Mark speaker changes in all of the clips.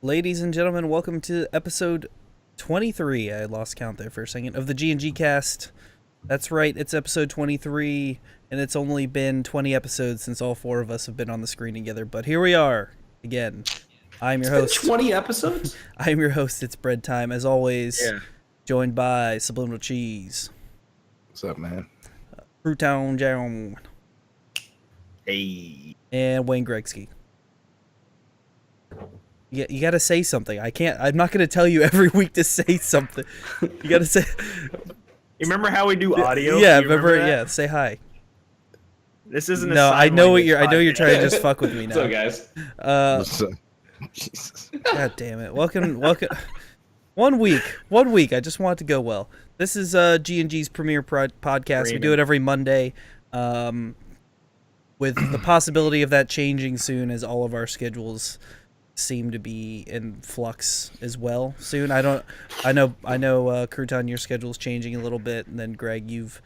Speaker 1: Ladies and gentlemen, welcome to episode 23. I lost count there for a second of the G&G Cast. That's right, it's episode 23, and it's only been 20 episodes since all four of us have been on the screen together. But here we are again. I'm your host.
Speaker 2: 20 episodes?
Speaker 1: I'm your host. It's bread time, as always.
Speaker 2: Yeah.
Speaker 1: Joined by Subliminal Cheese.
Speaker 3: What's up, man?
Speaker 1: Fruitown Jam.
Speaker 2: Hey.
Speaker 1: And Wayne Gretzky. You gotta say something. I'm not gonna tell you every week to say something. You gotta say.
Speaker 2: You remember how we do audio?
Speaker 1: Yeah,
Speaker 2: you remember that?
Speaker 1: yeah. Say hi.
Speaker 2: This isn't a
Speaker 1: No,
Speaker 2: sign
Speaker 1: I know what
Speaker 2: language
Speaker 1: you're. I know you're
Speaker 2: podcast.
Speaker 1: trying to just fuck with me now.
Speaker 4: What's up, guys?
Speaker 3: What's up? Jesus.
Speaker 1: God damn it! Welcome. One week. I just want it to go well. This is G&G's premier podcast. We do it every Monday, with the possibility of that changing soon, as all of our schedules seem to be in flux as well soon. I know Crouton, your schedule's changing a little bit, and then Greg, you've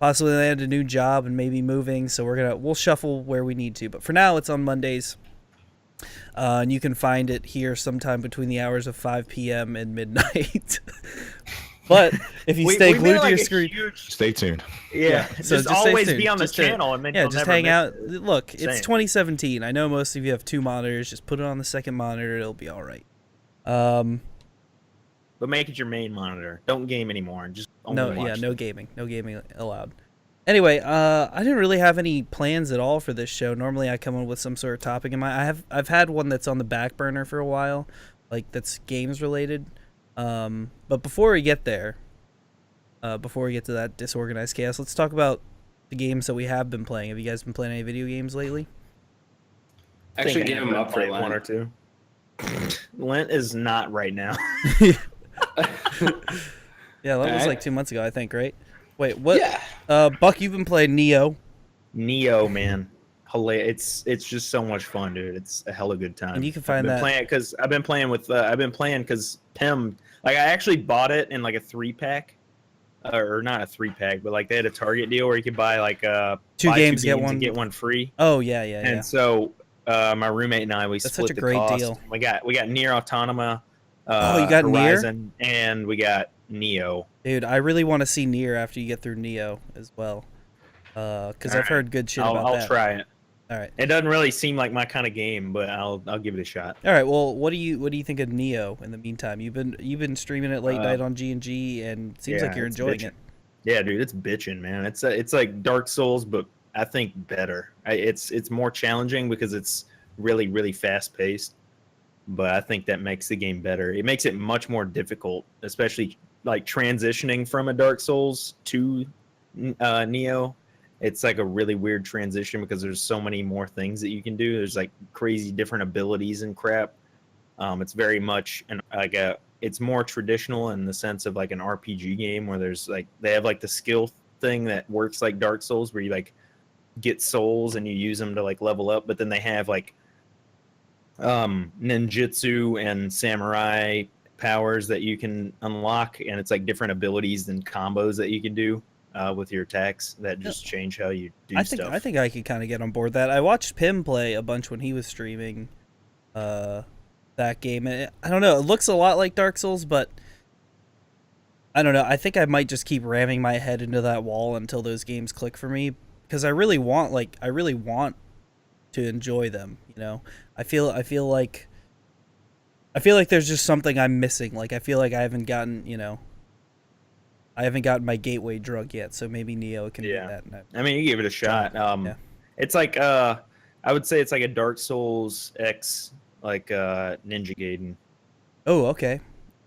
Speaker 1: possibly landed a new job and maybe moving, so we'll shuffle where we need to. But for now, it's on Mondays. And you can find it here sometime between the hours of 5 p.m. and midnight. But if you stay glued to your screen,
Speaker 3: Stay tuned.
Speaker 2: Yeah,
Speaker 1: so
Speaker 2: just
Speaker 1: stay
Speaker 2: always
Speaker 1: tuned.
Speaker 2: be on the
Speaker 1: Just
Speaker 2: channel, and then you'll
Speaker 1: just
Speaker 2: never
Speaker 1: hang
Speaker 2: miss
Speaker 1: out.
Speaker 2: it.
Speaker 1: Look, it's
Speaker 2: Same.
Speaker 1: 2017. I know most of you have two monitors. Just put it on the second monitor. It'll be all right.
Speaker 2: But make it your main monitor. Don't game anymore. And just only watch.
Speaker 1: No gaming allowed. Anyway, I didn't really have any plans at all for this show. Normally, I come in with some sort of topic in mind. I've had one that's on the back burner for a while, like that's games related. But before we get there, before we get to that disorganized chaos, let's talk about the games that we have been playing. Have you guys been playing any video games lately?
Speaker 4: Actually,
Speaker 2: I
Speaker 4: give
Speaker 2: have
Speaker 4: him up for
Speaker 2: played
Speaker 4: Lent.
Speaker 2: one or two. Lent is not right now.
Speaker 1: Yeah, that was
Speaker 4: Alright.
Speaker 1: like 2 months ago, I think, right? Wait, what?
Speaker 4: Yeah.
Speaker 1: Buck, you've been playing Neo.
Speaker 2: Neo, man. Hilarious. It's just so much fun, dude. It's a hella good time.
Speaker 1: And you can find that-
Speaker 2: I've been playing because Pim, like, I actually bought it in like a 3-pack. Or not a 3-pack, but like they had a Target deal where you could buy like
Speaker 1: Two games, get
Speaker 2: and
Speaker 1: one.
Speaker 2: get one free.
Speaker 1: Oh, yeah.
Speaker 2: And so my roommate and I, we
Speaker 1: That's
Speaker 2: split
Speaker 1: such a
Speaker 2: the
Speaker 1: great
Speaker 2: cost.
Speaker 1: deal.
Speaker 2: We got Nier Automata.
Speaker 1: Oh, you got Nier?
Speaker 2: Horizon, and we got Neo.
Speaker 1: Dude, I really want to see Nier after you get through Neo as well. Because I've heard good shit about
Speaker 2: I'll
Speaker 1: that.
Speaker 2: try it.
Speaker 1: All right.
Speaker 2: It doesn't really seem like my kind of game, but I'll give it a shot.
Speaker 1: All right. Well, what do you think of Neo in the meantime? You've been streaming it late night on G&G, and it seems like you're
Speaker 2: it's
Speaker 1: enjoying
Speaker 2: bitchin'.
Speaker 1: it.
Speaker 2: Yeah, dude, it's bitching, man. It's like Dark Souls, but I think better. It's more challenging because it's really, really fast paced. But I think that makes the game better. It makes it much more difficult, especially like transitioning from a Dark Souls to Neo. It's like a really weird transition because there's so many more things that you can do. There's like crazy different abilities and crap. It's very much it's more traditional in the sense of like an RPG game where there's like they have like the skill thing that works like Dark Souls where you like get souls and you use them to like level up, but then they have like ninjutsu and samurai powers that you can unlock, and it's like different abilities and combos that you can do with your attacks that just change how you do stuff.
Speaker 1: I think I could kind of get on board that. I watched Pim play a bunch when he was streaming that game, and I don't know, it looks a lot like Dark Souls, but I don't know. I think I might just keep ramming my head into that wall until those games click for me, because I really want to enjoy them, you know. I feel like there's just something I'm missing. Like I feel like I haven't gotten my gateway drug yet, so maybe Neo can do that.
Speaker 2: I mean, you give it a shot. It's like I would say it's like a Dark Souls X, like Ninja Gaiden.
Speaker 1: Oh, okay.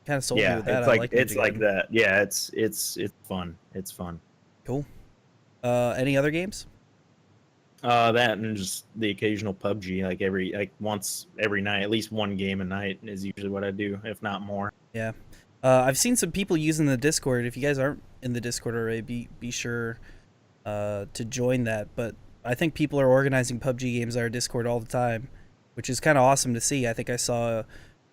Speaker 1: Kind of sold me with that.
Speaker 2: It's like that. Yeah, it's fun. It's fun.
Speaker 1: Cool. Any other games?
Speaker 2: That and just the occasional PUBG, once every night, at least one game a night is usually what I do, if not more.
Speaker 1: Yeah. I've seen some people using the Discord. If you guys aren't in the Discord already, be sure to join that. But I think people are organizing PUBG games on our Discord all the time, which is kind of awesome to see. I think I saw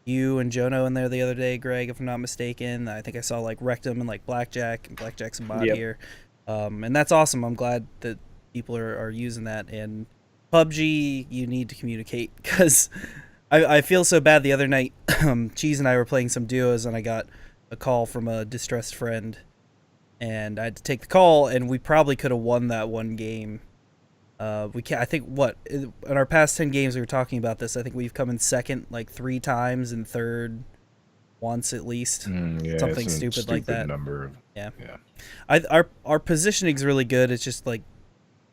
Speaker 1: you and Jono in there the other day, Greg, if I'm not mistaken. I think I saw like Rectum and like Blackjack and Blackjack's a bot here. And that's awesome. I'm glad that people are using that. And PUBG, you need to communicate, because I feel so bad. The other night, Cheese and I were playing some duos, and I got a call from a distressed friend, and I had to take the call, and we probably could have won that one game. We can't. I think in our past 10 games we were talking about this. I think we've come in second like 3 times and third once at least.
Speaker 3: Yeah,
Speaker 1: Something
Speaker 3: it's a
Speaker 1: stupid like that.
Speaker 3: Number.
Speaker 1: Yeah.
Speaker 3: Yeah.
Speaker 1: Our positioning's really good. It's just like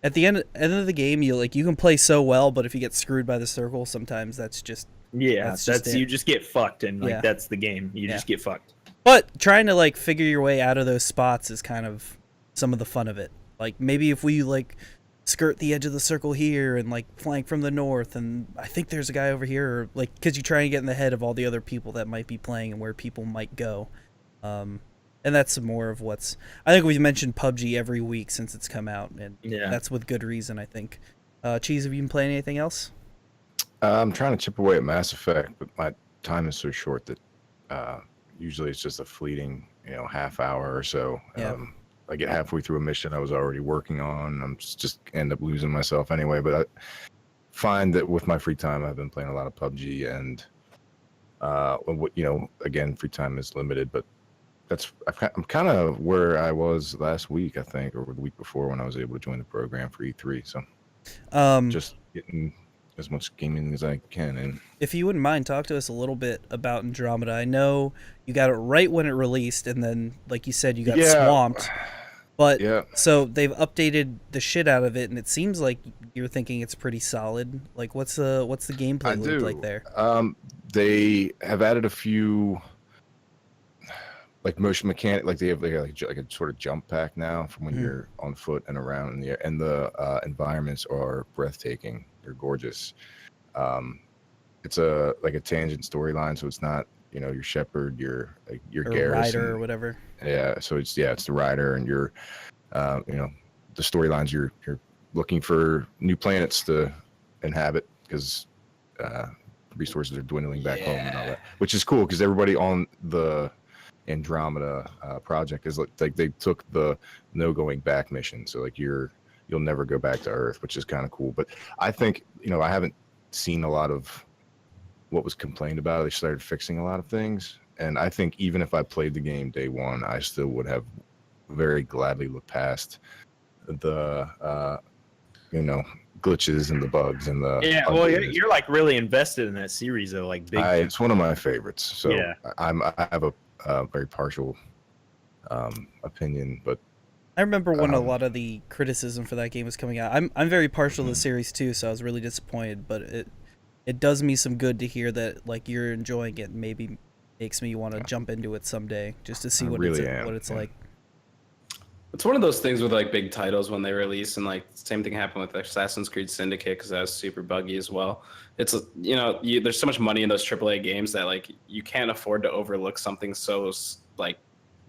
Speaker 1: at the end of the game, you can play so well, but if you get screwed by the circle, sometimes that's just
Speaker 2: you just get fucked, and like
Speaker 1: Yeah.
Speaker 2: that's the game. You
Speaker 1: Yeah.
Speaker 2: just get fucked.
Speaker 1: But trying to like figure your way out of those spots is kind of some of the fun of it. Like maybe if we like skirt the edge of the circle here and like flank from the north, and I think there's a guy over here, or like because you try and get in the head of all the other people that might be playing and where people might go. And that's some more of what's. I think we've mentioned PUBG every week since it's come out, and that's with good reason. I think. Cheese, have you been playing anything else?
Speaker 3: I'm trying to chip away at Mass Effect, but my time is so short that usually it's just a fleeting, half hour or so.
Speaker 1: Yeah.
Speaker 3: I get halfway through a mission I was already working on. I'm just end up losing myself anyway. But I find that with my free time, I've been playing a lot of PUBG, and again, free time is limited, but I'm kind of where I was last week, I think, or the week before when I was able to join the program for E3. So just getting as much gaming as I can. And
Speaker 1: if you wouldn't mind, talk to us a little bit about Andromeda. I know you got it right when it released, and then, like you said, you got swamped. But so they've updated the shit out of it, and it seems like you're thinking it's pretty solid. Like, what's the gameplay look like there?
Speaker 3: They have added a few like motion mechanic, like they have like a sort of jump pack now from when you're on foot and around in the air, and the environments are breathtaking. They're gorgeous. It's a tangent storyline, so it's not your shepherd, your Garrison,
Speaker 1: rider or whatever.
Speaker 3: Yeah, so it's the rider, and you're the storylines you're looking for new planets to inhabit because resources are dwindling back home and all that, which is cool because everybody on the Andromeda project is like they took the no going back mission, so like you'll never go back to Earth, which is kind of cool. But I think I haven't seen a lot of what was complained about. They started fixing a lot of things, and I think even if I played the game day one, I still would have very gladly looked past the glitches and the bugs and the
Speaker 2: well, you're like really invested in that series though, like big.
Speaker 3: It's one of my favorites, so
Speaker 2: Yeah.
Speaker 3: I have a very partial opinion, but
Speaker 1: I remember when a lot of the criticism for that game was coming out. I'm very partial to the series too, so I was really disappointed. But it does me some good to hear that like you're enjoying it. And maybe makes me want to jump into it someday just to see what it's like.
Speaker 4: It's one of those things with like big titles when they release, and like same thing happened with Assassin's Creed Syndicate because that was super buggy as well. It's there's so much money in those AAA games that like you can't afford to overlook something so like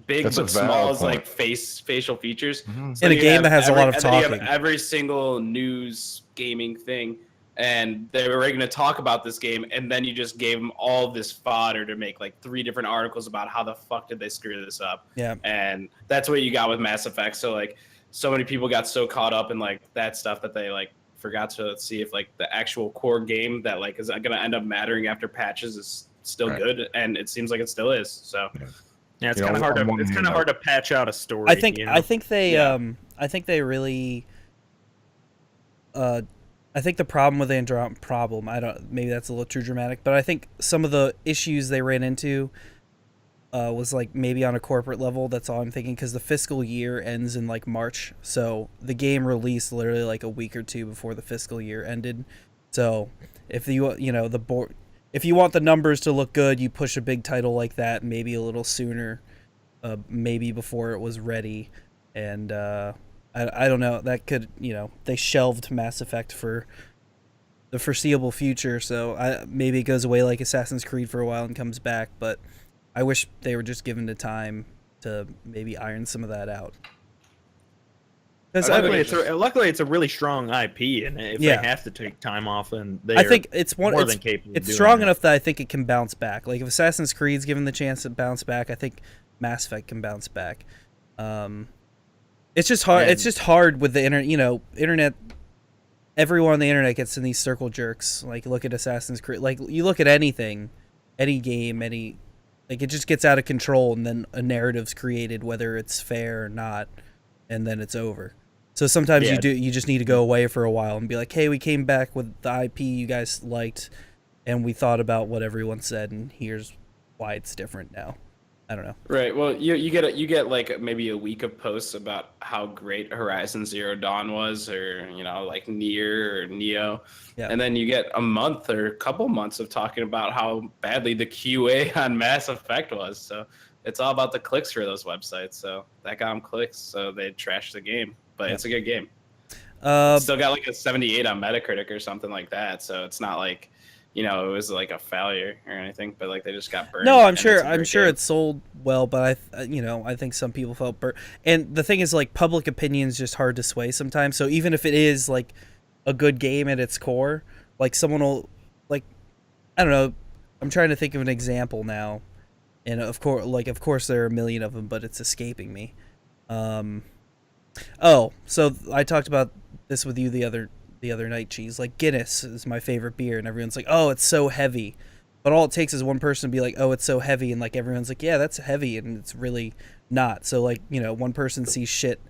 Speaker 4: big but small as like facial features. So
Speaker 1: in a game that has a lot of talking.
Speaker 4: You have every single news gaming thing, and they were going to talk about this game, and then you just gave them all this fodder to make like 3 different articles about how the fuck did they screw this up.
Speaker 1: Yeah.
Speaker 4: And that's what you got with Mass Effect. So like so many people got so caught up in like that stuff that they like forgot to see if like the actual core game that like is going to end up mattering after patches is still good, and it seems like it still is. So
Speaker 2: yeah, it's kind of hard to hard to patch out a story.
Speaker 1: I think they really I think the problem with maybe that's a little too dramatic, but I think some of the issues they ran into was like maybe on a corporate level. That's all I'm thinking, because the fiscal year ends in like March, so the game released literally like a week or 2 before the fiscal year ended. So if if you want the numbers to look good, you push a big title like that maybe a little sooner, maybe before it was ready, and I don't know. That could, they shelved Mass Effect for the foreseeable future, so maybe it goes away like Assassin's Creed for a while and comes back, but I wish they were just given the time to maybe iron some of that out.
Speaker 2: Luckily, it's a really strong IP, and if they have to take time off, and I
Speaker 1: think it's more than capable. It's strong enough that I think it can bounce back. Like if Assassin's Creed's given the chance to bounce back, I think Mass Effect can bounce back. It's just hard. It's just hard with the internet. everyone on the internet gets in these circle jerks. Like, look at Assassin's Creed. Like, you look at anything, any game, like, it just gets out of control, and then a narrative's created, whether it's fair or not, and then it's over. So sometimes
Speaker 2: Yeah.
Speaker 1: you just need to go away for a while and be like, hey, we came back with the IP you guys liked, and we thought about what everyone said, and here's why it's different now. I don't know.
Speaker 4: Right. Well, you get like maybe a week of posts about how great Horizon Zero Dawn was, or like Nier or Neo,
Speaker 1: Yeah.
Speaker 4: and then you get a month or a couple months of talking about how badly the QA on Mass Effect was. So it's all about the clicks for those websites. So that got them clicks, so they trashed the game. But it's a good game. Still got like a 78 on Metacritic or something like that. So it's not like it was like a failure or anything, but like they just got burned.
Speaker 1: No, I'm
Speaker 4: and
Speaker 1: sure.
Speaker 4: it's a
Speaker 1: I'm
Speaker 4: great
Speaker 1: sure
Speaker 4: game.
Speaker 1: it sold well, but I think some people felt burnt. And the thing is, like, public opinion is just hard to sway sometimes. So even if it is like a good game at its core, like someone will, like, I don't know. I'm trying to think of an example now, and of course there are a million of them, but it's escaping me. Oh, so I talked about this with you the other night, Cheese. Like, Guinness is my favorite beer, and everyone's like, oh, it's so heavy. But all it takes is one person to be like, oh, it's so heavy, and like everyone's like, yeah, that's heavy, and it's really not. So like, one person sees shit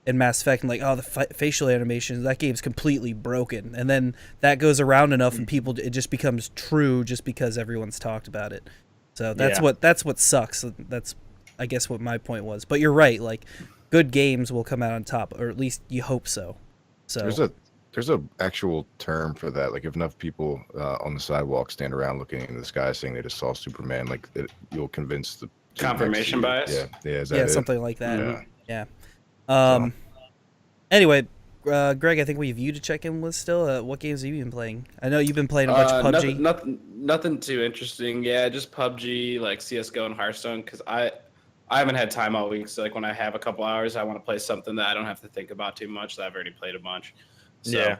Speaker 1: in Mass Effect and like, oh, the facial animations, that game's completely broken, and then that goes around enough, and it just becomes true just because everyone's talked about it. So that's what sucks. That's, I guess, what my point was. But you're right. Like, good games will come out on top, or at least you hope so. So
Speaker 3: there's a actual term for that. Like, if enough people on the sidewalk stand around looking into the sky saying they just saw Superman, like you'll convince the
Speaker 4: Confirmation bias.
Speaker 3: Yeah, is that it?
Speaker 1: Something like that.
Speaker 3: Yeah.
Speaker 1: Yeah. Anyway, Greg, I think we have you to check in with still. What games have you been playing? I know you've been playing a bunch of PUBG.
Speaker 4: Nothing too interesting. Yeah, just PUBG, like CS:GO and Hearthstone. Because I haven't had time all week. So like when I have a couple hours, I want to play something that I don't have to think about too much. That I've already played a bunch. So,
Speaker 2: Yeah.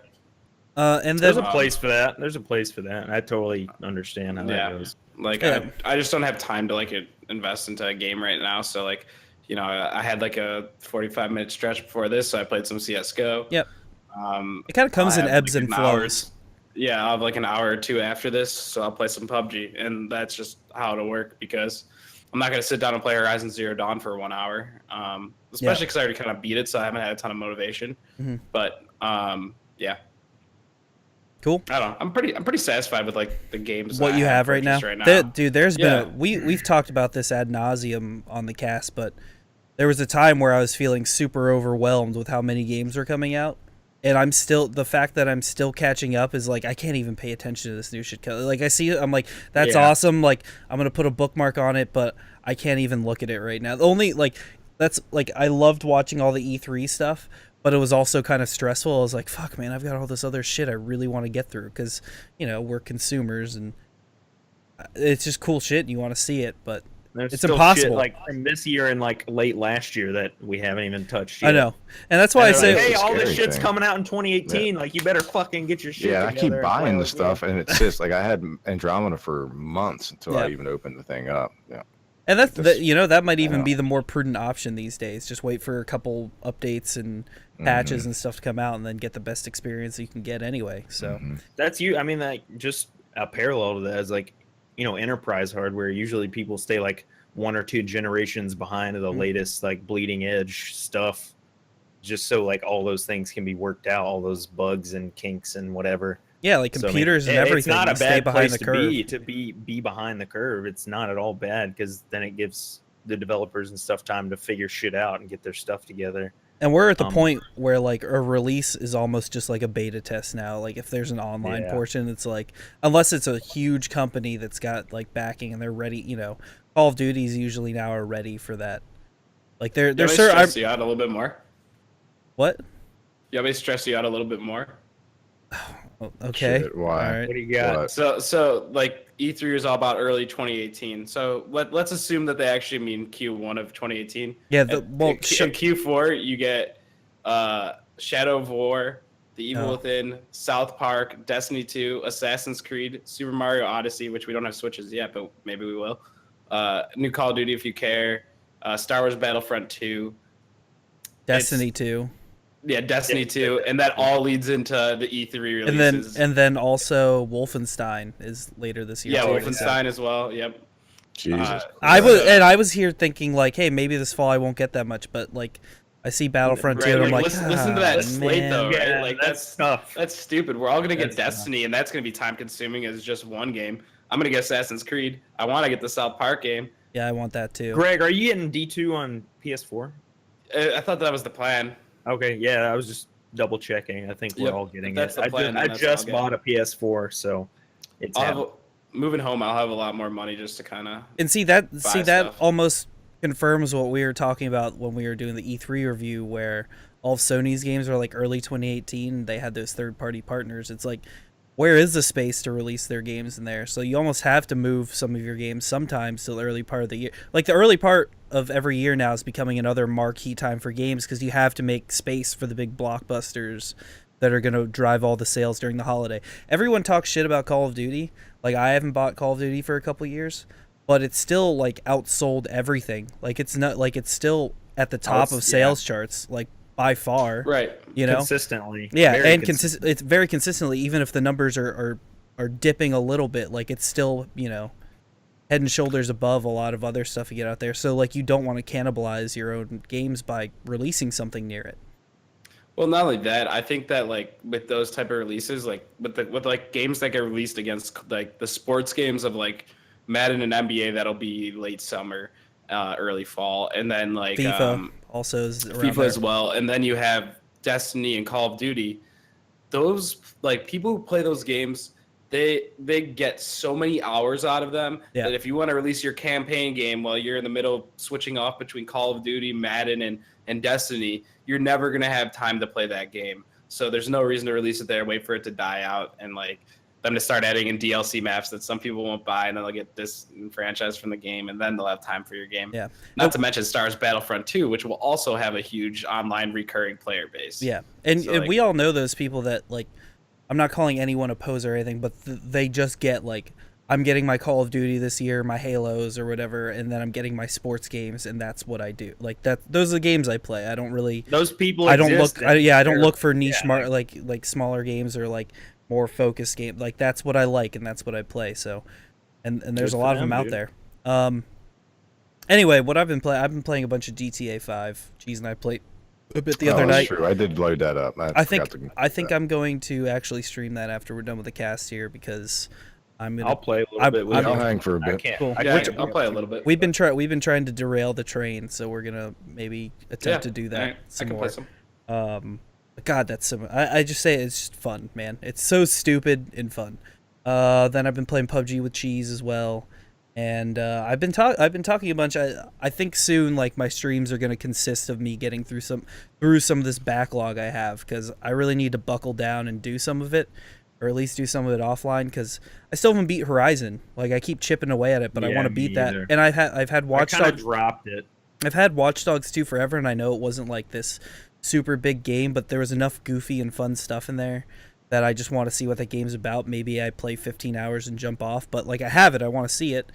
Speaker 1: And
Speaker 2: There's
Speaker 1: then,
Speaker 2: a place for that. There's a place for that. I totally understand how that goes.
Speaker 4: Like I just don't have time to like invest into a game right now. So like, I had like a 45-minute stretch before this, so I played some CS:GO.
Speaker 1: Yep. It kind of comes in ebbs and flows.
Speaker 4: Yeah, I'll have like an hour or two after this, so I'll play some PUBG, and that's just how it'll work because I'm not gonna sit down and play Horizon Zero Dawn for 1 hour, especially because I already kind of beat it, so I haven't had a ton of motivation.
Speaker 1: Mm-hmm.
Speaker 4: But yeah.
Speaker 1: Cool.
Speaker 4: I don't know. I'm pretty satisfied with like the games.
Speaker 1: What
Speaker 4: that
Speaker 1: you
Speaker 4: I
Speaker 1: have right now.
Speaker 4: Dude,
Speaker 1: there's been we've talked about this ad nauseum on the cast, but there was a time where I was feeling super overwhelmed with how many games were coming out, and the fact that I'm still catching up is like I can't even pay attention to this new shit. Like I see it, I'm like, that's awesome. Like I'm gonna put a bookmark on it, but I can't even look at it right now. Only that's I loved watching all the E3 stuff. But it was also kind of stressful. I was like, fuck, man, I've got all this other shit I really want to get through because, we're consumers and it's just cool shit and you want to see it, but
Speaker 2: There's
Speaker 1: it's
Speaker 2: still
Speaker 1: impossible.
Speaker 2: Shit, like from this year and like late last year that we haven't even touched yet.
Speaker 1: I know. And that's why I say,
Speaker 2: like, hey, all this
Speaker 3: scary
Speaker 2: shit's
Speaker 3: thing.
Speaker 2: coming out in 2018. Like, you better fucking get your shit
Speaker 3: Yeah, I
Speaker 2: together
Speaker 3: keep buying
Speaker 2: and
Speaker 3: the stuff, and it sits like I had Andromeda for months until I even opened the thing up. Yeah.
Speaker 1: and that might even be the more prudent option these days. Just wait for a couple updates and patches and stuff to come out and then get the best experience that you can get anyway. So
Speaker 2: That's you. I mean, like, just a parallel to that is like, enterprise hardware. Usually people stay like 1 or 2 generations behind of the latest like bleeding edge stuff, just so like all those things can be worked out, all those bugs and kinks and whatever.
Speaker 1: Yeah, like computers and everything.
Speaker 2: It's not a
Speaker 1: stay
Speaker 2: bad
Speaker 1: behind
Speaker 2: place
Speaker 1: the
Speaker 2: to
Speaker 1: curve.
Speaker 2: be behind the curve. It's not at all bad because then it gives the developers and stuff time to figure shit out and get their stuff together.
Speaker 1: And we're at the point where like a release is almost just like a beta test now. Like if there's an online portion, it's like, unless it's a huge company that's got like backing and they're ready, Call of Duty's usually now are ready for that. Like they're
Speaker 4: stress you out a little bit more.
Speaker 1: What?
Speaker 4: You want me to stress you out a little bit more?
Speaker 1: Oh, okay.
Speaker 3: Shit, why?
Speaker 1: All right.
Speaker 2: What do you got?
Speaker 3: What?
Speaker 4: So like E3 is all about early 2018. So let's assume that they actually mean Q1 of 2018.
Speaker 1: Yeah.
Speaker 4: In Q4 you get Shadow of War, The Evil Within, South Park, Destiny 2, Assassin's Creed, Super Mario Odyssey, which we don't have Switches yet, but maybe we will. New Call of Duty if you care. Star Wars Battlefront 2.
Speaker 1: Destiny 2.
Speaker 4: Yeah, Destiny 2, and that all leads into the E3 releases.
Speaker 1: And then also Wolfenstein is later this year.
Speaker 4: yeah,
Speaker 1: too.
Speaker 4: Wolfenstein as well. Yep.
Speaker 3: Jesus.
Speaker 1: I was here thinking like, hey, maybe this fall I won't get that much, but like I see Battlefront 2
Speaker 4: Right,
Speaker 1: and I'm like,
Speaker 4: listen to that slate
Speaker 1: man.
Speaker 4: though, right?
Speaker 2: Yeah,
Speaker 4: Like
Speaker 2: that's tough.
Speaker 4: That's stupid. We're all gonna get
Speaker 2: That's tough.
Speaker 4: Destiny, and that's gonna be time consuming as just one game. I'm gonna get Assassin's Creed. I want to get the South Park game.
Speaker 1: Yeah, I want that too.
Speaker 2: Greg, are you getting D2 on PS4?
Speaker 4: I thought that was the plan.
Speaker 2: Okay, yeah, I was just double checking. I think we're
Speaker 4: Yep,
Speaker 2: all getting
Speaker 4: if that's
Speaker 2: it.
Speaker 4: the plan,
Speaker 2: I
Speaker 4: then that's what
Speaker 2: just
Speaker 4: I'll
Speaker 2: bought a PS4, so it's
Speaker 4: Moving home, I'll have a lot more money just to kind of.
Speaker 1: And see that
Speaker 4: stuff.
Speaker 1: almost confirms what we were talking about when we were doing the E3 review, where all of Sony's games were like early 2018. They had those third-party partners. It's like, where is the space to release their games in there? So you almost have to move some of your games sometimes to the early part of the year. Like the early part of every year now is becoming another marquee time for games because you have to make space for the big blockbusters that are going to drive all the sales during the holiday. Everyone talks shit about Call of Duty. Like, I haven't bought Call of Duty for a couple years, but it's still like outsold everything. Like, it's not like it's still at the top of sales charts, like by far.
Speaker 4: Right.
Speaker 1: You know,
Speaker 2: consistently.
Speaker 1: yeah,
Speaker 2: Very
Speaker 1: and it's very consistently, even if the numbers are dipping a little bit, like it's still, you know, head and shoulders above a lot of other stuff you get out there. So like you don't want to cannibalize your own games by releasing something near it.
Speaker 4: Well, not only that, I think that like with those type of releases, like with like games that get released against like the sports games of like Madden and NBA, that'll be late summer, early fall, and then like
Speaker 1: FIFA also is around
Speaker 4: FIFA
Speaker 1: there.
Speaker 4: as well, and then you have Destiny and Call of Duty. Those like people who play those games, they get so many hours out of them that if you want to release your campaign game while you're in the middle of switching off between Call of Duty, Madden, and Destiny, you're never gonna have time to play that game. So there's no reason to release it there, wait for it to die out, and like them to start adding in DLC maps that some people won't buy, and then they'll get disenfranchised from the game, and then they'll have time for your game.
Speaker 1: Yeah.
Speaker 4: Not to mention Star Wars Battlefront 2, which will also have a huge online recurring player base.
Speaker 1: Yeah, and,
Speaker 4: So,
Speaker 1: and
Speaker 4: like-
Speaker 1: we all know those people that like. I'm not calling anyone a poser or anything, but they just get like, I'm getting my Call of Duty this year, my Halos or whatever, and then I'm getting my sports games, and that's what I do. Like that, those are the games I play. I don't really.
Speaker 2: Those people.
Speaker 1: I don't
Speaker 2: exist,
Speaker 1: look. I don't
Speaker 2: they're-
Speaker 1: look for niche
Speaker 2: yeah.
Speaker 1: like smaller games or like more focused games. Like that's what I like, and that's what I play. So, and there's
Speaker 2: Good
Speaker 1: a
Speaker 2: for
Speaker 1: lot of
Speaker 2: them,
Speaker 1: them out
Speaker 2: dude.
Speaker 1: there. Anyway, what I've been playing a bunch of GTA 5. Cheese and I played a bit the other
Speaker 3: that's
Speaker 1: night.
Speaker 3: true. I did load that up.
Speaker 1: I think I'm going to actually stream that after we're done with the cast here because I'm gonna.
Speaker 2: I'll play a little bit with
Speaker 1: I'm-
Speaker 2: you.
Speaker 3: I'll hang for a
Speaker 2: I
Speaker 3: bit.
Speaker 2: can't.
Speaker 1: Cool.
Speaker 2: I
Speaker 4: Yeah,
Speaker 2: can't
Speaker 4: I'll play a little bit.
Speaker 1: We've been trying to derail the train, so we're gonna maybe attempt to do that
Speaker 4: Alright, I
Speaker 1: some
Speaker 4: can
Speaker 1: more.
Speaker 4: play some.
Speaker 1: God, that's so. I just say it's just fun, man. It's so stupid and fun. Then I've been playing PUBG with Cheese as well, and I've been talking a bunch. I think soon, like my streams are gonna consist of me getting through some of this backlog I have because I really need to buckle down and do some of it, or at least do some of it offline because I still haven't beat Horizon. Like I keep chipping away at it, but I
Speaker 2: Yeah,
Speaker 1: want to
Speaker 2: me
Speaker 1: beat that.
Speaker 2: either.
Speaker 1: And I've had
Speaker 2: I
Speaker 1: Watch
Speaker 2: kind of
Speaker 1: Dogs.
Speaker 2: dropped it.
Speaker 1: I've had Watch Dogs 2 forever, and I know it wasn't like this super big game, but there was enough goofy and fun stuff in there that I just want to see what that game's about. Maybe I play 15 hours and jump off, but like I have it, I want to see it.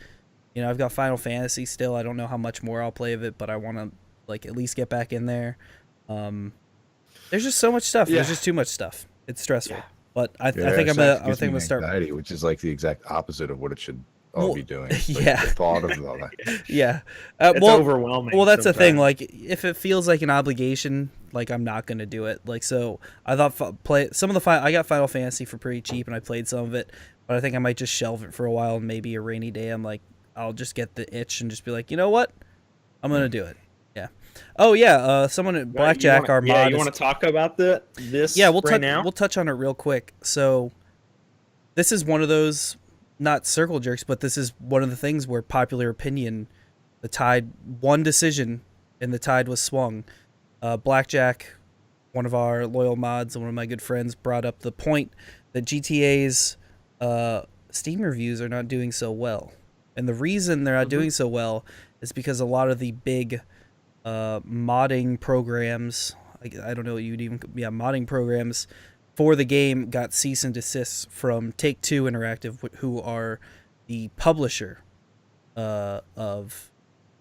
Speaker 1: You know, I've got Final Fantasy still. I don't know how much more I'll play of it, but I want to like at least get back in there. There's just so much stuff.
Speaker 4: Yeah.
Speaker 1: There's just too much stuff. It's stressful.
Speaker 4: Yeah.
Speaker 1: But I
Speaker 3: Yeah,
Speaker 1: think
Speaker 3: it
Speaker 1: I'm
Speaker 3: gives me
Speaker 1: gonna start.
Speaker 3: anxiety, which is like the exact opposite of what it should all
Speaker 1: Well,
Speaker 3: be doing. It's like
Speaker 1: yeah.
Speaker 3: the thought of all that.
Speaker 1: Yeah.
Speaker 2: It's overwhelming.
Speaker 1: Well, that's the thing.
Speaker 2: sometimes.
Speaker 1: Like, if it feels like an obligation, like I'm not gonna do it. Like, so I thought play some of the I got Final Fantasy for pretty cheap, and I played some of it. But I think I might just shelve it for a while, and maybe a rainy day, I'm like, I'll just get the itch and just be like, you know what, I'm gonna do it. Yeah. Oh yeah. Someone at Blackjack, our mod.
Speaker 2: Yeah, you
Speaker 1: is-
Speaker 2: want to talk about this?
Speaker 1: yeah, we'll
Speaker 2: right now.
Speaker 1: we'll touch on it real quick. So this is one of those not circle jerks, but this is one of the things where popular opinion, the tide, one decision and the tide was swung. Blackjack, one of our loyal mods and one of my good friends, brought up the point that GTA's Steam reviews are not doing so well. And the reason they're not doing so well is because a lot of the big modding programs, I don't know what you'd even, modding programs for the game got cease and desists from Take-Two Interactive, who are the publisher of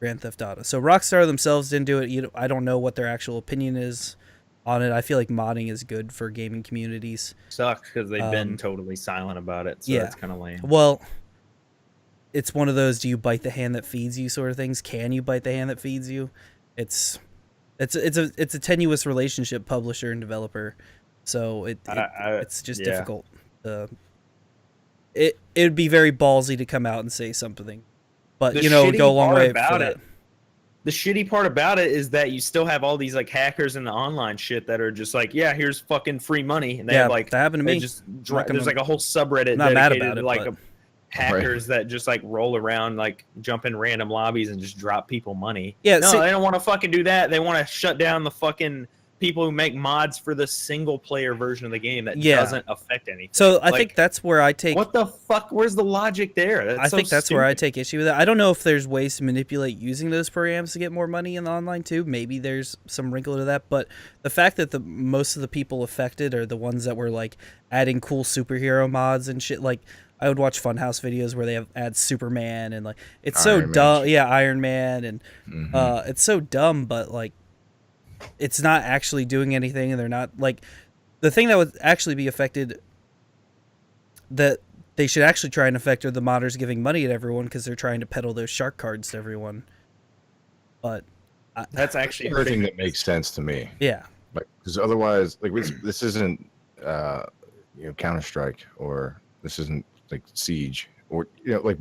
Speaker 1: Grand Theft Auto. So Rockstar themselves didn't do it. I don't know what their actual opinion is on it. I feel like modding is good for gaming communities.
Speaker 2: Sucks because they've been
Speaker 1: Um,
Speaker 2: totally silent about it, so
Speaker 1: yeah.
Speaker 2: it's kind of lame.
Speaker 1: Well, it's one of those do you bite the hand that feeds you sort of things. Can you bite the hand that feeds you? It's a tenuous relationship, publisher and developer. So it's just
Speaker 2: yeah.
Speaker 1: difficult. It would be very ballsy to come out and say something, but
Speaker 2: The
Speaker 1: you know, it would go a
Speaker 2: shitty
Speaker 1: long
Speaker 2: part
Speaker 1: way
Speaker 2: about
Speaker 1: for
Speaker 2: it-
Speaker 1: that.
Speaker 2: The shitty part about it is that you still have all these like hackers in the online shit that are just like, yeah, here's fucking free money, and they
Speaker 1: Yeah,
Speaker 2: have like
Speaker 1: that happened to
Speaker 2: they
Speaker 1: me.
Speaker 2: just
Speaker 1: not gonna-
Speaker 2: there's like a whole subreddit
Speaker 1: I'm not mad
Speaker 2: dedicated
Speaker 1: about
Speaker 2: to
Speaker 1: it,
Speaker 2: like
Speaker 1: but-
Speaker 2: hackers that just like roll around, like jump in random lobbies and just drop people money.
Speaker 1: Yeah,
Speaker 2: no,
Speaker 1: see-
Speaker 2: they don't want to fucking do that. They want to shut down the fucking people who make mods for the single player version of the game that
Speaker 1: Yeah.
Speaker 2: doesn't affect anything.
Speaker 1: So I
Speaker 2: Like,
Speaker 1: think that's where I take.
Speaker 2: what the fuck? Where's the logic there?
Speaker 1: I think that's where I
Speaker 2: stupid.
Speaker 1: take issue with it. I don't know if there's ways to manipulate using those programs to get more money in the online too. Maybe there's some wrinkle to that, but the fact that the most of the people affected are the ones that were like adding cool superhero mods and shit. Like I would watch Funhouse videos where they add Superman and like it's so
Speaker 3: Iron Man
Speaker 1: dumb.
Speaker 3: shit.
Speaker 1: Yeah, Iron Man and
Speaker 3: Mhm.
Speaker 1: it's so dumb, but like it's not actually doing anything, and they're not like the thing that would actually be affected that they should actually try and affect are the modders giving money to everyone because they're trying to peddle those shark cards to everyone. But
Speaker 2: That's actually
Speaker 3: the only thing
Speaker 2: hurting.
Speaker 3: that makes sense to me.
Speaker 1: yeah,
Speaker 3: Because otherwise, like this isn't Counter Strike, or this isn't like Siege, or like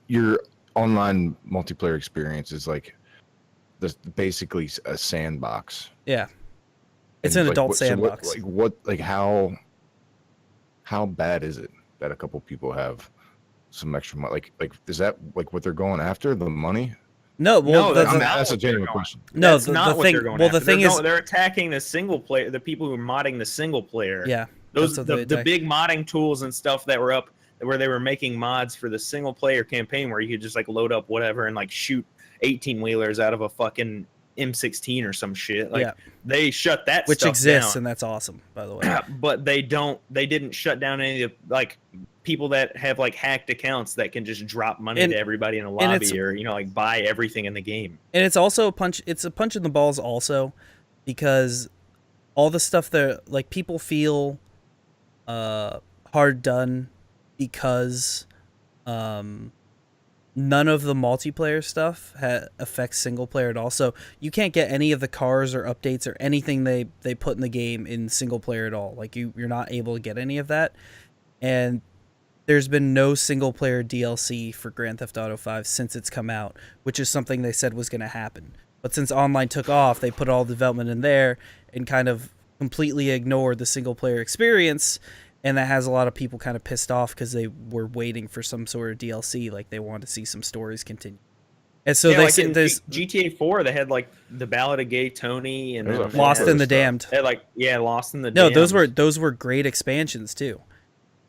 Speaker 3: your online multiplayer experience is like this basically a sandbox.
Speaker 1: yeah, it's
Speaker 3: And,
Speaker 1: an
Speaker 3: like,
Speaker 1: adult
Speaker 3: so what-
Speaker 1: sandbox.
Speaker 3: how bad is it that a couple people have some extra money? Like is that like what they're going after, the money?
Speaker 1: No, well,
Speaker 2: No,
Speaker 1: the,
Speaker 2: that's
Speaker 1: the,
Speaker 2: not
Speaker 3: That's a
Speaker 2: what they're
Speaker 3: genuine
Speaker 2: going-
Speaker 3: question.
Speaker 1: no,
Speaker 2: That's
Speaker 1: the,
Speaker 2: not
Speaker 1: the
Speaker 2: what
Speaker 1: thing.
Speaker 2: they're going
Speaker 1: Well,
Speaker 2: after.
Speaker 1: the thing is,
Speaker 2: they're attacking the single player, the people who are modding the single player.
Speaker 1: yeah,
Speaker 2: Those
Speaker 1: that's what they
Speaker 2: the
Speaker 1: attack.
Speaker 2: big modding tools and stuff that were up where they were making mods for the single player campaign where you could just like load up whatever and like shoot 18 wheelers out of a fucking M16 or some shit. Like
Speaker 1: Yeah.
Speaker 2: they shut that
Speaker 1: which
Speaker 2: stuff
Speaker 1: exists,
Speaker 2: down.
Speaker 1: and that's awesome, by the way.
Speaker 2: But they didn't shut down any of the like people that have like hacked accounts that can just drop money
Speaker 1: And-
Speaker 2: to everybody in a
Speaker 1: and it's-
Speaker 2: lobby or like buy everything in the game.
Speaker 1: And it's also a punch. It's a punch in the balls also, because all the stuff that like people feel hard done because none of the multiplayer stuff affects single player at all. So you can't get any of the cars or updates or anything they put in the game in single player at all. Like you're not able to get any of that. And there's been no single player DLC for Grand Theft Auto 5 since it's come out, which is something they said was going to happen. But since online took off, they put all the development in there and kind of completely ignored the single player experience. And that has a lot of people kind of pissed off because they were waiting for some sort of DLC, like they wanted to see some stories continue. And so
Speaker 2: Yeah,
Speaker 1: they
Speaker 2: like
Speaker 1: said
Speaker 2: in
Speaker 1: there's
Speaker 2: GTA 4, they had like the Ballad of Gay Tony and
Speaker 3: There's
Speaker 2: then
Speaker 3: a
Speaker 2: they
Speaker 1: Lost
Speaker 2: had-
Speaker 1: in the
Speaker 3: stuff.
Speaker 1: Damned.
Speaker 2: they had, like Lost in the
Speaker 1: No,
Speaker 2: Damned.
Speaker 1: those were great expansions too.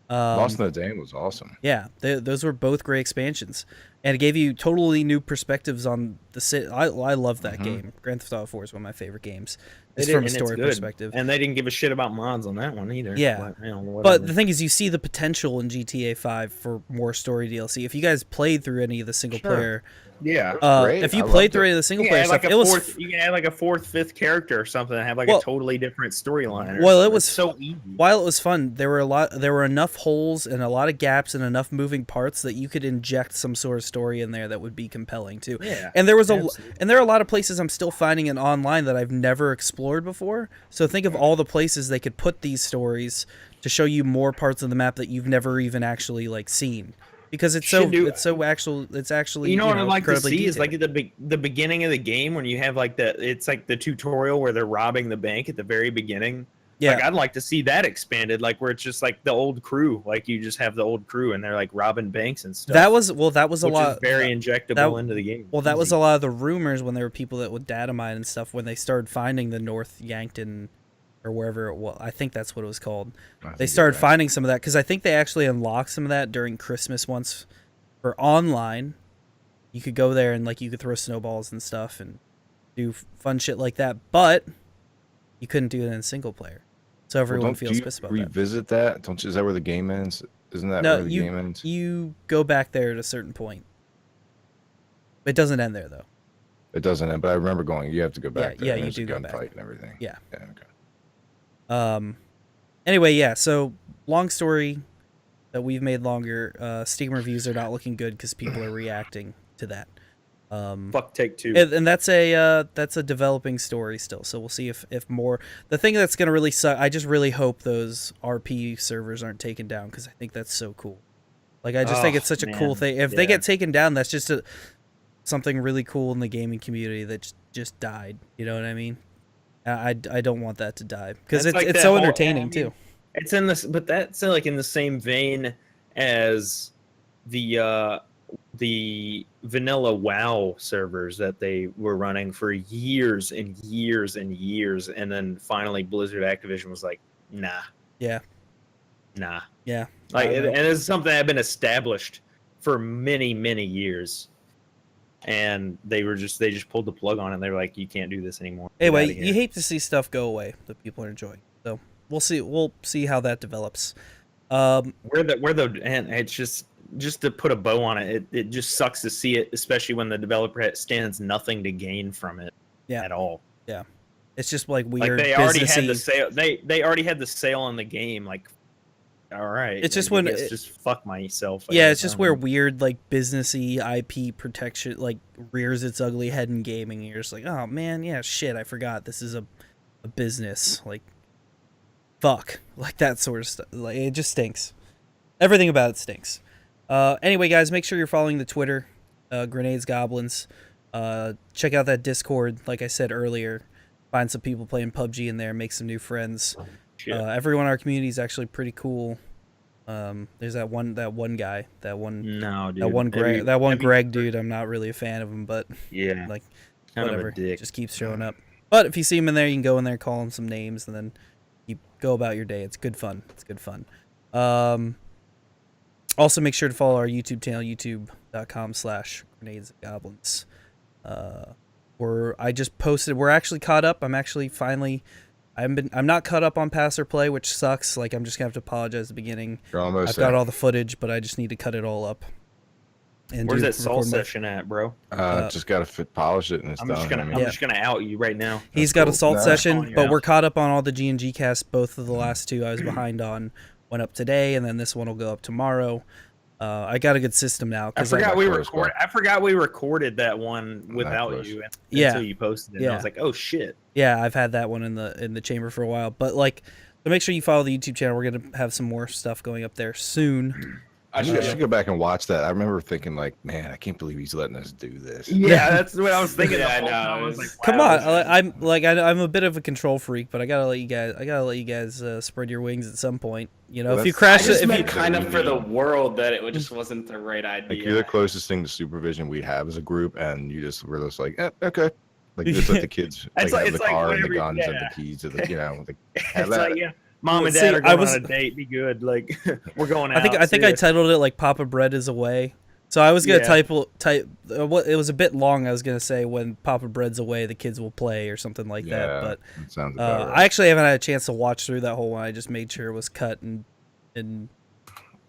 Speaker 3: Lost in the Dame was awesome.
Speaker 1: Yeah, those were both great expansions, and it gave you totally new perspectives on the city. I love that game. Grand Theft Auto 4 is one of my favorite games.
Speaker 2: They
Speaker 1: It's
Speaker 2: did,
Speaker 1: from a
Speaker 2: and
Speaker 1: story
Speaker 2: good.
Speaker 1: perspective.
Speaker 2: And they didn't give a shit about mods on that one either.
Speaker 1: Yeah.
Speaker 2: But,
Speaker 1: But
Speaker 2: whatever.
Speaker 1: the thing is, you see the potential in GTA 5 for more story DLC. If you guys played through any of the single
Speaker 2: Sure.
Speaker 1: player,
Speaker 3: Yeah,
Speaker 1: if you played through any of the single
Speaker 2: you
Speaker 1: player
Speaker 2: can, add
Speaker 1: stuff,
Speaker 2: like
Speaker 1: it was
Speaker 2: you can add like a fourth, fifth character or something and have like
Speaker 1: Well-
Speaker 2: a totally different storyline. or
Speaker 1: Well, it
Speaker 2: something.
Speaker 1: was-
Speaker 2: It's so easy.
Speaker 1: while it was fun, there were enough holes and a lot of gaps and enough moving parts that you could inject some sort of story in there that would be compelling too.
Speaker 2: Yeah,
Speaker 1: And there was
Speaker 2: absolutely.
Speaker 1: and there are a lot of places I'm still finding in online that I've never explored before. So think of all the places they could put these stories to show you more parts of the map that you've never even actually like seen. Because it's
Speaker 2: Should do-
Speaker 1: it's actually
Speaker 2: You know what I'd like to
Speaker 1: incredibly
Speaker 2: see is like
Speaker 1: detailed.
Speaker 2: at the beginning of the game when you have like it's like the tutorial where they're robbing the bank at the very beginning.
Speaker 1: Yeah.
Speaker 2: Like I'd like to see that expanded, like where it's just like the old crew, like you just have the old crew and they're like robbing banks and stuff.
Speaker 1: that was a
Speaker 2: which
Speaker 1: lot
Speaker 2: is very injectable
Speaker 1: that-
Speaker 2: into the game.
Speaker 1: Well, that was
Speaker 2: Easy.
Speaker 1: a lot of the rumors when there were people that would data mine and stuff when they started finding the North Yankton or wherever it was. I think that's what it was called. They started finding some of that because I think they actually unlocked some of that during Christmas once for online. You could go there and like you could throw snowballs and stuff and do fun shit like that, but you couldn't do it in single player. So everyone feels pissed about that.
Speaker 3: revisit that. Don't you, is that where the game ends? Isn't that
Speaker 1: No,
Speaker 3: where the game ends?
Speaker 1: you go back there at a certain point. It doesn't end there though.
Speaker 3: It doesn't end, but I remember going. You have to go back.
Speaker 1: Yeah,
Speaker 3: there, and
Speaker 1: you
Speaker 3: there's
Speaker 1: do
Speaker 3: a
Speaker 1: go back.
Speaker 3: gunfight and everything.
Speaker 1: Yeah.
Speaker 3: Yeah. Okay.
Speaker 1: Anyway, yeah. So long story that we've made longer. Steam reviews are not looking good because people are reacting to that.
Speaker 2: Fuck Take-Two.
Speaker 1: And that's a developing story still. So we'll see if more. The thing that's gonna really suck. I just really hope those RP servers aren't taken down because I think that's so cool. Like I just think it's such a cool thing. If they get taken down, that's just something really cool in the gaming community that just died. You know what I mean? I don't want that to die because it's
Speaker 2: like
Speaker 1: so entertaining too.
Speaker 2: It's in this, but that's like in the same vein as the vanilla WoW servers that they were running for years and years and years, and then finally Blizzard Activision was like, nah,
Speaker 1: Yeah.
Speaker 2: like, and it's something that had been established for many years. And they just pulled the plug on it. And they were like, "You can't do this anymore."
Speaker 1: Anyway, you hate to see stuff go away that people are enjoying. So we'll see how that develops.
Speaker 2: And it's just to put a bow on it. It just sucks to see it, especially when the developer stands nothing to gain from it at all.
Speaker 1: Yeah, it's just like weird.
Speaker 2: Like they already had the sale. They already had the sale on the game. Like, all right.
Speaker 1: It's just when
Speaker 2: just fuck myself.
Speaker 1: It's just where weird like businessy IP protection like rears its ugly head in gaming. And you're just like, oh man, yeah, shit, I forgot this is a business. Like, fuck, like that sort of stuff. Like it just stinks. Everything about it stinks. Anyway, guys, make sure you're following the Twitter, Grenades Goblins. Check out that Discord. Like I said earlier, find some people playing PUBG in there, make some new friends. Everyone in our community is actually pretty cool. There's that one guy, Greg dude. I'm not really a fan of him, but
Speaker 2: yeah,
Speaker 1: like
Speaker 2: kind
Speaker 1: whatever,
Speaker 2: of a dick.
Speaker 1: just keeps showing up. But if you see him in there, you can go in there, call him some names, and then you go about your day. It's good fun. Also, make sure to follow our YouTube channel, youtube.com/grenadesgoblins. I just posted. We're actually caught up. I'm not caught up on Pass or Play, which sucks. Like I'm just gonna have to apologize at the beginning.
Speaker 3: I've
Speaker 1: got all the footage, but I just need to cut it all up. And
Speaker 2: where's that Soul session at, bro?
Speaker 3: Just gotta polish it and it's done.
Speaker 2: I'm just gonna out you right now.
Speaker 1: He's got a Salt session, but we're caught up on all the G&G Cast. Both of the last two I was behind on went up today, and then this one will go up tomorrow. I got a good system now.
Speaker 2: I forgot we recorded that one without you until you posted it. And I was like, oh shit.
Speaker 1: Yeah, I've had that one in the chamber for a while. But like, so make sure you follow the YouTube channel. We're gonna have some more stuff going up there soon.
Speaker 3: I should go back and watch that. I remember thinking like, man, I can't believe he's letting us do this.
Speaker 2: Yeah, that's what I was thinking.
Speaker 4: I know.
Speaker 2: I was like, wow,
Speaker 1: come on, I'm a bit of a control freak, but I gotta let you guys spread your wings at some point. You know, if you crash it, if you
Speaker 4: kind of for the world that it just wasn't the right idea.
Speaker 3: Like you're the closest thing to supervision we have as a group, and you just were just like, okay. Like just let the kids have the car and the guns and the keys to the, like, have that.
Speaker 2: Yeah. Mom and Dad are going on a date. Be good. Like we're going out.
Speaker 1: I think I titled it like "Papa Bread is away." So I was gonna type. What it was a bit long. I was gonna say when Papa Bread's away, the kids will play or something like that. But
Speaker 3: that sounds about right.
Speaker 1: I actually haven't had a chance to watch through that whole one. I just made sure it was cut and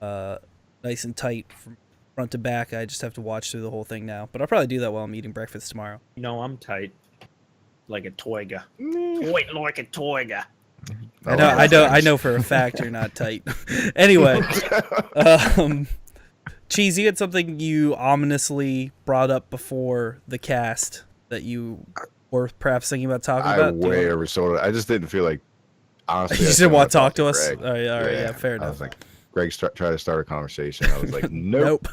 Speaker 1: nice and tight from front to back. I just have to watch through the whole thing now. But I'll probably do that while I'm eating breakfast tomorrow.
Speaker 2: No, I'm tight, like a toiga. Wait, like a toiga.
Speaker 1: I know for a fact you're not tight. Anyway, Cheese, you had something you ominously brought up before the cast that you were perhaps thinking about talking about.
Speaker 3: I way oversold it. I just didn't feel like, honestly.
Speaker 1: You just didn't want to talk to us?
Speaker 3: Greg.
Speaker 1: All right, yeah, fair enough.
Speaker 3: I was like, Greg tried to start a conversation. I was like, nope.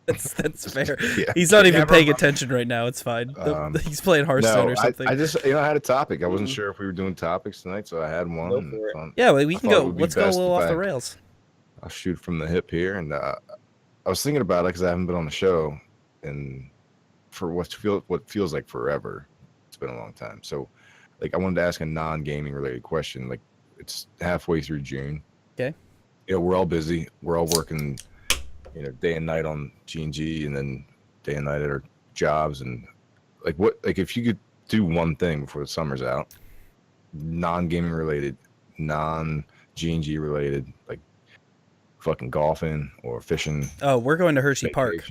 Speaker 1: That's fair.
Speaker 3: Yeah.
Speaker 1: He's not even paying attention right now. It's fine. He's playing Hearthstone or something.
Speaker 3: I just, I had a topic. I wasn't sure if we were doing topics tonight, so I had one.
Speaker 1: Yeah, we can go. Let's go a little off the rails.
Speaker 3: I'll shoot from the hip here, and I was thinking about it because I haven't been on the show, and for what feels like forever. It's been a long time. So, like, I wanted to ask a non-gaming related question. Like, it's halfway through June.
Speaker 1: Okay.
Speaker 3: We're all busy. We're all working, day and night on G&G, and then day and night at our jobs. And like if you could do one thing before the summer's out, non-gaming related, non-G&G related, like fucking golfing or fishing.
Speaker 1: Oh, we're going to Hershey Park.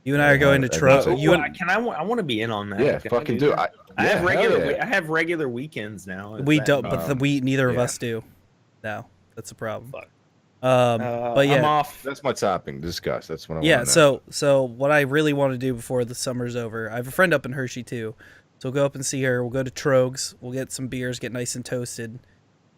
Speaker 1: You and I are going to
Speaker 3: that's
Speaker 1: Trogs.
Speaker 3: it.
Speaker 1: You
Speaker 2: Ooh,
Speaker 1: and
Speaker 2: I want to be in on that.
Speaker 3: Yeah,
Speaker 2: Can I
Speaker 3: fucking do it.
Speaker 2: that? I
Speaker 3: Yeah,
Speaker 2: have
Speaker 3: hell
Speaker 2: regular.
Speaker 3: yeah.
Speaker 2: I have regular weekends now. Is
Speaker 1: we
Speaker 2: that-
Speaker 1: don't, but neither of
Speaker 3: yeah.
Speaker 1: us do. No, that's a problem.
Speaker 2: Fuck.
Speaker 1: But yeah,
Speaker 2: I'm off.
Speaker 3: That's my topic. Discuss. That's what I
Speaker 1: yeah.
Speaker 3: want to know.
Speaker 1: So what I really want to do before the summer's over, I have a friend up in Hershey too, so we'll go up and see her. We'll go to Trogs. We'll get some beers, get nice and toasted,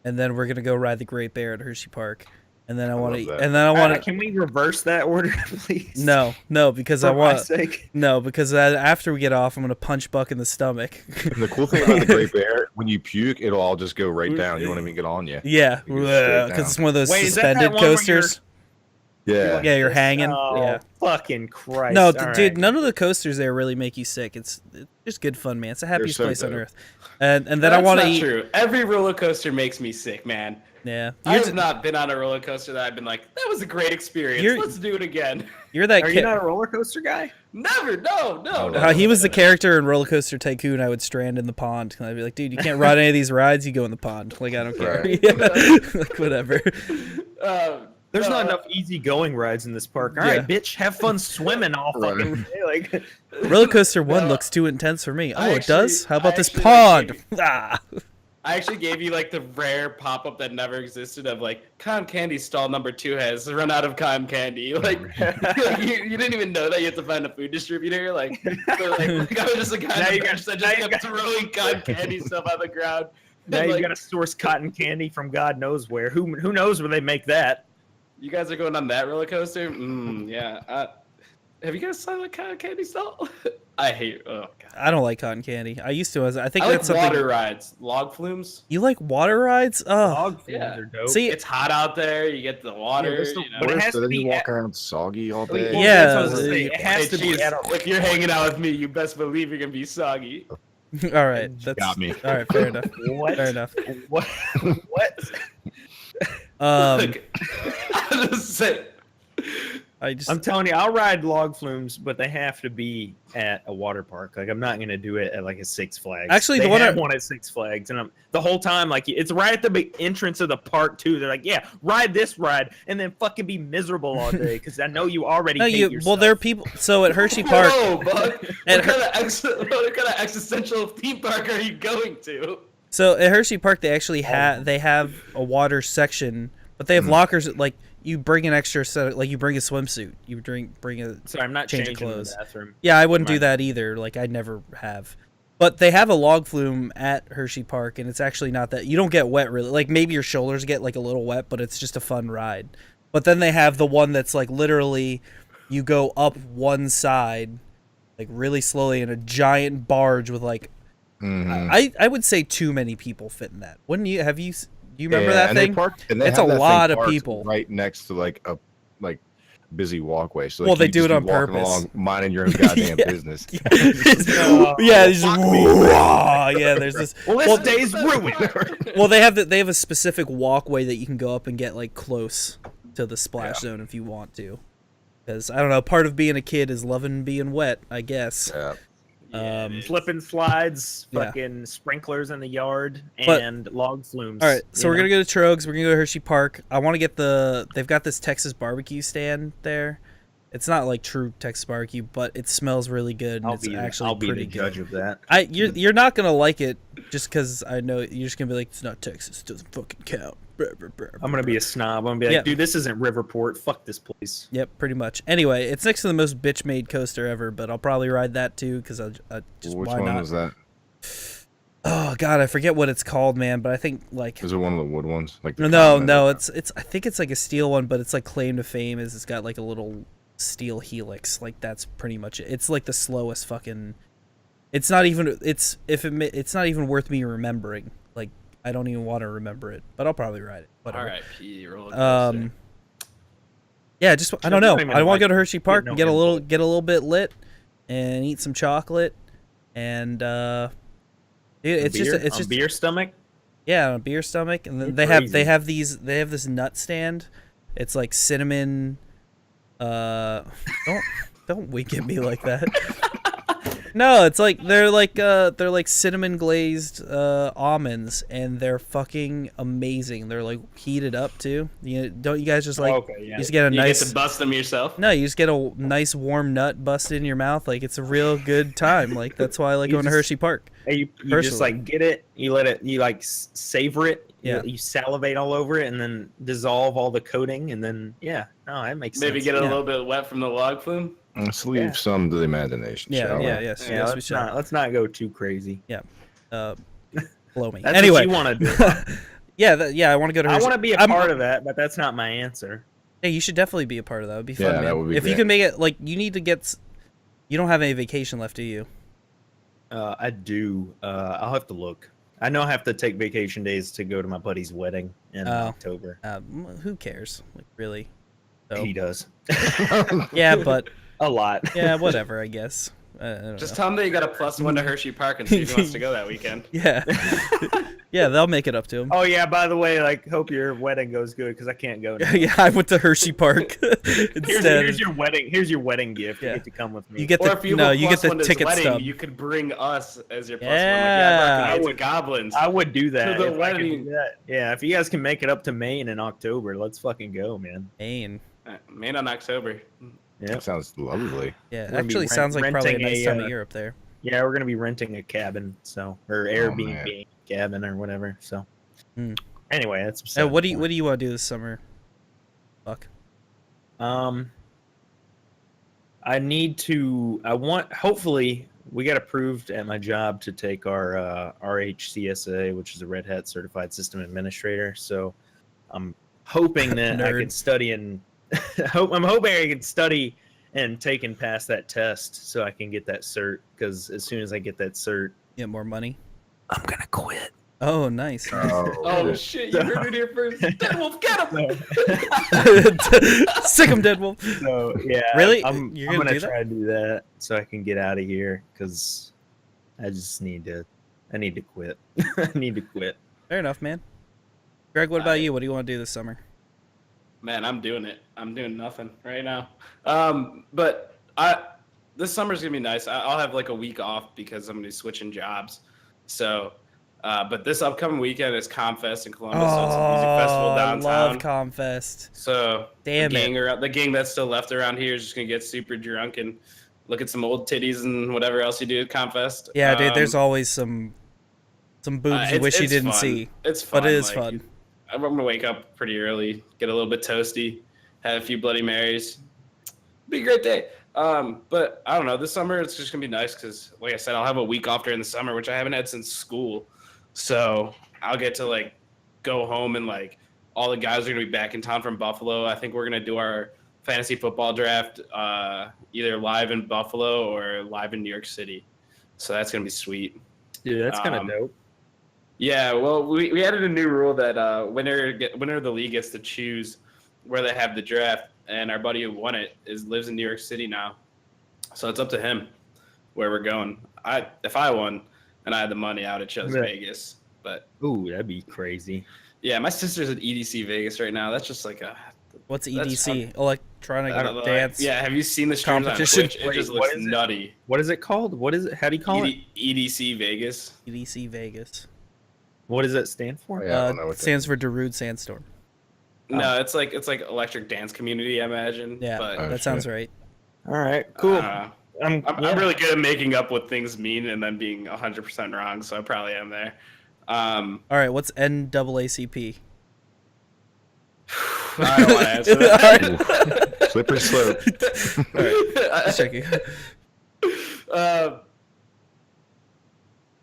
Speaker 1: and then we're gonna go ride the Great Bear at Hershey Park. And then I want
Speaker 3: love
Speaker 1: to,
Speaker 3: that.
Speaker 1: and then I want to.
Speaker 2: Can we reverse that order, please?
Speaker 1: No, because
Speaker 2: For
Speaker 1: I
Speaker 2: my
Speaker 1: want.
Speaker 2: sake.
Speaker 1: No, because after we get off, I'm gonna punch Buck in the stomach.
Speaker 3: And the cool thing about the Great Bear, when you puke, it'll all just go right down. You won't even get on you.
Speaker 1: Yeah,
Speaker 3: You go straight
Speaker 1: because it's one of those
Speaker 2: Wait, is that
Speaker 1: suspended
Speaker 2: one where
Speaker 1: coasters.
Speaker 3: Yeah.
Speaker 1: Yeah, you're hanging.
Speaker 2: Oh,
Speaker 1: Yeah.
Speaker 2: fucking Christ!
Speaker 1: No,
Speaker 2: All
Speaker 1: dude,
Speaker 2: right.
Speaker 1: none of the coasters there really make you sick. It's just good fun, man. It's the happiest
Speaker 3: so
Speaker 1: place on
Speaker 3: dope.
Speaker 1: earth. And then I
Speaker 4: That's
Speaker 1: want to
Speaker 4: not
Speaker 1: eat.
Speaker 4: true. Every roller coaster makes me sick, man.
Speaker 1: Yeah,
Speaker 4: I've not been on a roller coaster that I've been like, that was a great experience.
Speaker 1: You're-
Speaker 4: Let's do it again.
Speaker 1: you're that
Speaker 2: Are
Speaker 1: kid.
Speaker 2: you not a roller coaster guy?
Speaker 4: Never. No.
Speaker 1: He was the character in Roller Coaster Tycoon. I would strand in the pond. And I'd be like, dude, you can't ride any of these rides. You go in the pond. Like, I don't care.
Speaker 3: Right.
Speaker 1: Yeah. Like, whatever.
Speaker 2: There's
Speaker 4: No.
Speaker 2: not enough easygoing rides in this park. All right,
Speaker 1: Yeah.
Speaker 2: bitch, have fun swimming all fucking day. Like,
Speaker 1: Roller Coaster 1
Speaker 4: No.
Speaker 1: looks too intense for me. Oh,
Speaker 4: I
Speaker 1: it does?
Speaker 4: actually-
Speaker 1: How about
Speaker 4: I
Speaker 1: this
Speaker 4: actually
Speaker 1: pond?
Speaker 4: like
Speaker 1: Ah.
Speaker 4: I actually gave you like the rare pop-up that never existed of like cotton candy stall number 2 has run out of cotton candy. Like, like, you didn't even know that you had to find a food distributor. Like, so, like I was just a guy
Speaker 2: Now
Speaker 4: on the
Speaker 2: you got-
Speaker 4: bench that
Speaker 2: now
Speaker 4: just
Speaker 2: you
Speaker 4: kept
Speaker 2: got-
Speaker 4: throwing cotton candy stuff on the ground.
Speaker 2: now
Speaker 4: And,
Speaker 2: you
Speaker 4: like,
Speaker 2: got to source cotton candy from God knows where. Who knows where they make that?
Speaker 4: you guys are going on that roller coaster? Yeah. Have you guys signed like cotton candy stall? I hate. Oh god.
Speaker 1: I don't like cotton candy. I used to. I think
Speaker 4: I like
Speaker 1: that's something.
Speaker 4: water rides, log flumes.
Speaker 1: You like water rides? Oh,
Speaker 2: Dog food
Speaker 4: yeah.
Speaker 2: are dope.
Speaker 1: see,
Speaker 4: It's hot out there. You get the water.
Speaker 2: that's the
Speaker 4: you know.
Speaker 2: But it has
Speaker 3: so
Speaker 2: to
Speaker 3: then you
Speaker 2: be
Speaker 3: walk around soggy all day.
Speaker 2: Well,
Speaker 1: Yeah,
Speaker 2: that's what I was gonna say. It has
Speaker 4: Hey,
Speaker 2: to be
Speaker 4: geez,
Speaker 2: at a
Speaker 4: if you're hanging out with me, you best believe you're gonna be soggy.
Speaker 1: all right. That's
Speaker 3: Got me.
Speaker 1: All right, fair enough.
Speaker 2: what?
Speaker 1: Fair enough.
Speaker 2: What? What?
Speaker 4: Look, I just say,
Speaker 2: I'm telling you, I'll ride log flumes, but they have to be at a water park. Like, I'm not gonna do it at like a Six Flags.
Speaker 1: Actually,
Speaker 2: they
Speaker 1: the one
Speaker 2: have
Speaker 1: I-
Speaker 2: one at Six Flags, and I'm the whole time like it's right at the entrance of the park too. They're like, yeah, ride this ride, and then fucking be miserable all day because I know you already.
Speaker 1: No,
Speaker 2: hate
Speaker 1: you.
Speaker 2: yourself.
Speaker 1: Well, there are people. So at Hershey Park,
Speaker 4: whoa, Buck.
Speaker 1: And
Speaker 4: What kind of existential theme park are you going to?
Speaker 1: so at Hershey Park, they actually have a water section, but they have lockers. Like you bring an extra set. Like you bring a swimsuit. You bring a.
Speaker 2: Sorry, I'm not
Speaker 1: change of
Speaker 2: changing
Speaker 1: clothes.
Speaker 2: the bathroom.
Speaker 1: Yeah, I wouldn't
Speaker 2: My-
Speaker 1: do that either. Like I never have. But they have a log flume at Hershey Park, and it's actually not that you don't get wet really. Like maybe your shoulders get like a little wet, but it's just a fun ride. But then they have the one that's like literally, you go up one side, like really slowly in a giant barge with like, I would say too many people fit in that. Wouldn't you? Have you? Do you remember that
Speaker 3: and they
Speaker 1: thing?
Speaker 3: they
Speaker 1: It's
Speaker 3: have
Speaker 1: a
Speaker 3: that thing
Speaker 1: lot of
Speaker 3: parked
Speaker 1: people.
Speaker 3: right next to like a busy walkway. So
Speaker 1: Well,
Speaker 3: like,
Speaker 1: they
Speaker 3: you
Speaker 1: do
Speaker 3: just
Speaker 1: it
Speaker 3: be
Speaker 1: on
Speaker 3: walking
Speaker 1: purpose.
Speaker 3: along, minding your own goddamn
Speaker 1: Yeah.
Speaker 3: business.
Speaker 1: Yeah, it's just, yeah. There's this.
Speaker 2: Well, this
Speaker 1: Well,
Speaker 2: day's ruined.
Speaker 1: Well, they have a specific walkway that you can go up and get like close to the splash zone if you want to. Because I don't know, part of being a kid is loving being wet, I guess.
Speaker 3: Yeah.
Speaker 2: Flipping slides,
Speaker 1: Yeah.
Speaker 2: fucking sprinklers in the yard,
Speaker 1: But-
Speaker 2: and log flumes.
Speaker 1: All right, so
Speaker 2: you
Speaker 1: we're
Speaker 2: know?
Speaker 1: gonna go to Trogs. We're gonna go to Hershey Park. I want to get they've got this Texas barbecue stand there. It's not like true Texas barbecue, but it smells really good. And it's actually
Speaker 2: I'll be
Speaker 1: pretty
Speaker 2: the judge
Speaker 1: good.
Speaker 2: of that.
Speaker 1: You're not gonna like it just because I know you're just gonna be like, it's not Texas, it doesn't fucking count.
Speaker 2: I'm gonna be a snob. I'm gonna be like,
Speaker 1: Yeah.
Speaker 2: dude, this isn't Riverport. Fuck this place.
Speaker 1: Yep, pretty much. Anyway, it's next to the most bitch-made coaster ever, but I'll probably ride that too because I just
Speaker 3: Which
Speaker 1: why
Speaker 3: one
Speaker 1: not?
Speaker 3: was that?
Speaker 1: Oh god, I forget what it's called, man. But I think like
Speaker 3: Is it one of the wood ones? Like the
Speaker 1: no,
Speaker 3: common-
Speaker 1: it's I think it's like a steel one, but it's like claim to fame is it's got like a little steel helix. Like that's pretty much it. It's like the slowest fucking. It's not even. It's not even worth me remembering. Like I don't even want to remember it, but I'll probably ride it. Whatever.
Speaker 4: R.I.P. roller coaster.
Speaker 1: Yeah, just I don't
Speaker 2: I
Speaker 1: know.
Speaker 2: don't even
Speaker 1: I want to go
Speaker 2: like
Speaker 1: to Hershey Park
Speaker 2: no
Speaker 1: and get a
Speaker 2: input.
Speaker 1: little bit lit, and eat some chocolate, and it's
Speaker 2: beer,
Speaker 1: just it's
Speaker 2: on
Speaker 1: just
Speaker 2: beer stomach.
Speaker 1: yeah, on a beer stomach, and then
Speaker 2: You're
Speaker 1: they have
Speaker 2: crazy.
Speaker 1: this nut stand. It's like cinnamon. Don't wink at me like that. No, it's like they're like cinnamon glazed almonds, and they're fucking amazing. They're like heated up too. Don't you guys just like you just get a
Speaker 4: You
Speaker 1: nice
Speaker 4: get to bust them yourself.
Speaker 1: no, you just get a nice warm nut busted in your mouth. Like it's a real good time. Like that's why I like
Speaker 2: You
Speaker 1: going to
Speaker 2: just-
Speaker 1: Hershey Park.
Speaker 2: You just
Speaker 1: Personally.
Speaker 2: like get it, you let it, you like savor it,
Speaker 1: Yeah.
Speaker 2: you salivate all over it, and then dissolve all the coating, and then that makes
Speaker 4: Maybe
Speaker 2: sense.
Speaker 4: get a
Speaker 1: Yeah.
Speaker 4: little bit wet from the log flume.
Speaker 3: Let's leave
Speaker 2: Yeah.
Speaker 3: some to the imagination.
Speaker 1: Yeah,
Speaker 3: shall we?
Speaker 1: yes,
Speaker 4: Yeah,
Speaker 1: yes, we
Speaker 2: let's
Speaker 1: shall.
Speaker 2: not go too crazy.
Speaker 1: Blow me.
Speaker 2: That's
Speaker 1: Anyway,
Speaker 2: what you want to do.
Speaker 1: yeah, I want to go to
Speaker 2: I
Speaker 1: Hershey.
Speaker 2: want to be a part of that, but that's not my answer.
Speaker 1: Yeah, you should definitely be a part of that. It would be fun,
Speaker 3: Yeah,
Speaker 1: man.
Speaker 3: that would be
Speaker 1: if you
Speaker 3: great.
Speaker 1: can make it, like, you need to get. You don't have any vacation left, do you?
Speaker 2: I do. I'll have to look. I know I have to take vacation days to go to my buddy's wedding in
Speaker 1: Oh.
Speaker 2: October.
Speaker 1: Who cares? Like, really? So,
Speaker 2: He does
Speaker 1: yeah, but
Speaker 2: a lot.
Speaker 1: yeah, whatever. I guess. I don't
Speaker 4: Just
Speaker 1: know.
Speaker 4: tell him that you got a +1 to Hershey Park and see if he wants to go that weekend.
Speaker 1: Yeah, yeah, they'll make it up to him.
Speaker 2: Oh yeah. By the way, like, hope your wedding goes good because I can't go. Now.
Speaker 1: Yeah, I went to Hershey Park instead.
Speaker 2: Here's your wedding. Here's your wedding gift.
Speaker 1: Yeah.
Speaker 2: You get to come with me.
Speaker 1: You get
Speaker 4: Or
Speaker 1: the
Speaker 4: if you
Speaker 1: no,
Speaker 4: have a
Speaker 1: you get the
Speaker 4: +1 to his
Speaker 1: ticket
Speaker 4: wedding,
Speaker 1: stub.
Speaker 4: you could bring us as your +1.
Speaker 1: Yeah.
Speaker 4: Like, yeah, Goblins.
Speaker 2: I would do that.
Speaker 4: To the
Speaker 2: if I could
Speaker 4: wedding.
Speaker 2: do that. Yeah, if you guys can make it up to Maine in October, let's fucking go, man.
Speaker 1: Maine.
Speaker 4: Maine on October.
Speaker 2: Yeah.
Speaker 3: That sounds lovely.
Speaker 1: Yeah,
Speaker 2: We're gonna be
Speaker 1: actually sounds like probably a
Speaker 2: renting
Speaker 1: nice
Speaker 2: a,
Speaker 1: time of year up there.
Speaker 2: Yeah, we're gonna be renting a cabin, so or Airbnb
Speaker 3: man.
Speaker 2: cabin or whatever. So
Speaker 1: Hmm.
Speaker 2: anyway, that's
Speaker 1: So
Speaker 2: beside
Speaker 1: what
Speaker 2: the
Speaker 1: do you
Speaker 2: point.
Speaker 1: want to do this summer? Fuck.
Speaker 2: I need to. I want. Hopefully, we got approved at my job to take our RHCSA, which is a Red Hat Certified System Administrator. So I'm hoping that I
Speaker 1: Nerd.
Speaker 2: can study and I'm hoping I can study and take and pass that test so I can get that cert. Because as soon as I get that cert,
Speaker 1: Get more money.
Speaker 2: I'm gonna quit.
Speaker 1: Oh, nice.
Speaker 4: Oh shit! You heard it here first. Deadwolf, get him!
Speaker 1: Sick 'em, dead wolf.
Speaker 2: So yeah,
Speaker 1: Really?
Speaker 2: I'm
Speaker 1: You're
Speaker 2: gonna
Speaker 1: gonna do that?
Speaker 2: try to do that so I can get out of here because I just need to. I need to quit. I need to quit.
Speaker 1: Fair enough, man. Greg, what about you? What do you want to do this summer?
Speaker 4: Man, I'm doing it. I'm doing nothing right now. But this summer's gonna be nice. I'll have like a week off because I'm gonna be switching jobs. So, but this upcoming weekend is Comfest in Columbus. So it's a music festival
Speaker 1: I
Speaker 4: downtown.
Speaker 1: love Comfest.
Speaker 4: So
Speaker 1: Damn
Speaker 4: the gang that's still left around here is just gonna get super drunk and look at some old titties and whatever else you do at Comfest.
Speaker 1: Yeah, dude. There's always some boobs you wish you didn't
Speaker 4: fun.
Speaker 1: see.
Speaker 4: It's fun.
Speaker 1: But it is
Speaker 4: like,
Speaker 1: fun.
Speaker 4: I'm gonna wake up pretty early, get a little bit toasty, have a few Bloody Marys. Be a great day. But I don't know. This summer it's just gonna be nice because, like I said, I'll have a week off during the summer, which I haven't had since school. So I'll get to like go home and like all the guys are gonna be back in town from Buffalo. I think we're gonna do our fantasy football draft either live in Buffalo or live in New York City. So that's gonna be sweet.
Speaker 2: Dude, that's kind of
Speaker 4: Um,
Speaker 2: dope.
Speaker 4: Yeah, well, we added a new rule that winner of the league gets to choose where they have the draft, and our buddy who won it lives in New York City now, so it's up to him where we're going. If I won and I had the money, I would have chose
Speaker 2: Yeah.
Speaker 4: Vegas, but
Speaker 2: Ooh, that'd be crazy.
Speaker 4: yeah, my sister's at EDC Vegas right now. That's just like a
Speaker 1: What's
Speaker 4: That's
Speaker 1: EDC? Electronic
Speaker 4: I don't know,
Speaker 1: dance.
Speaker 4: yeah, have you seen the streams on
Speaker 1: competition.
Speaker 4: Twitch? It
Speaker 2: Wait,
Speaker 4: just
Speaker 2: what
Speaker 4: looks
Speaker 2: is it?
Speaker 4: nutty.
Speaker 2: What is it called? What is it? How do you call it?
Speaker 4: EDC Vegas.
Speaker 1: EDC Vegas.
Speaker 2: What does that stand for?
Speaker 3: Yeah, I don't know what that
Speaker 1: stands for Darude Sandstorm.
Speaker 4: No, it's like Electric Dance Community, I imagine.
Speaker 1: Yeah,
Speaker 4: but
Speaker 3: Oh,
Speaker 1: that sounds
Speaker 3: shit.
Speaker 1: right.
Speaker 2: All right, cool.
Speaker 4: I'm
Speaker 2: yeah.
Speaker 4: really good at making up what things mean and then being 100% wrong, so I probably am there.
Speaker 1: All right, what's NAACP?
Speaker 4: I don't want to answer that.
Speaker 3: Slippery slope.
Speaker 1: All right, just checking.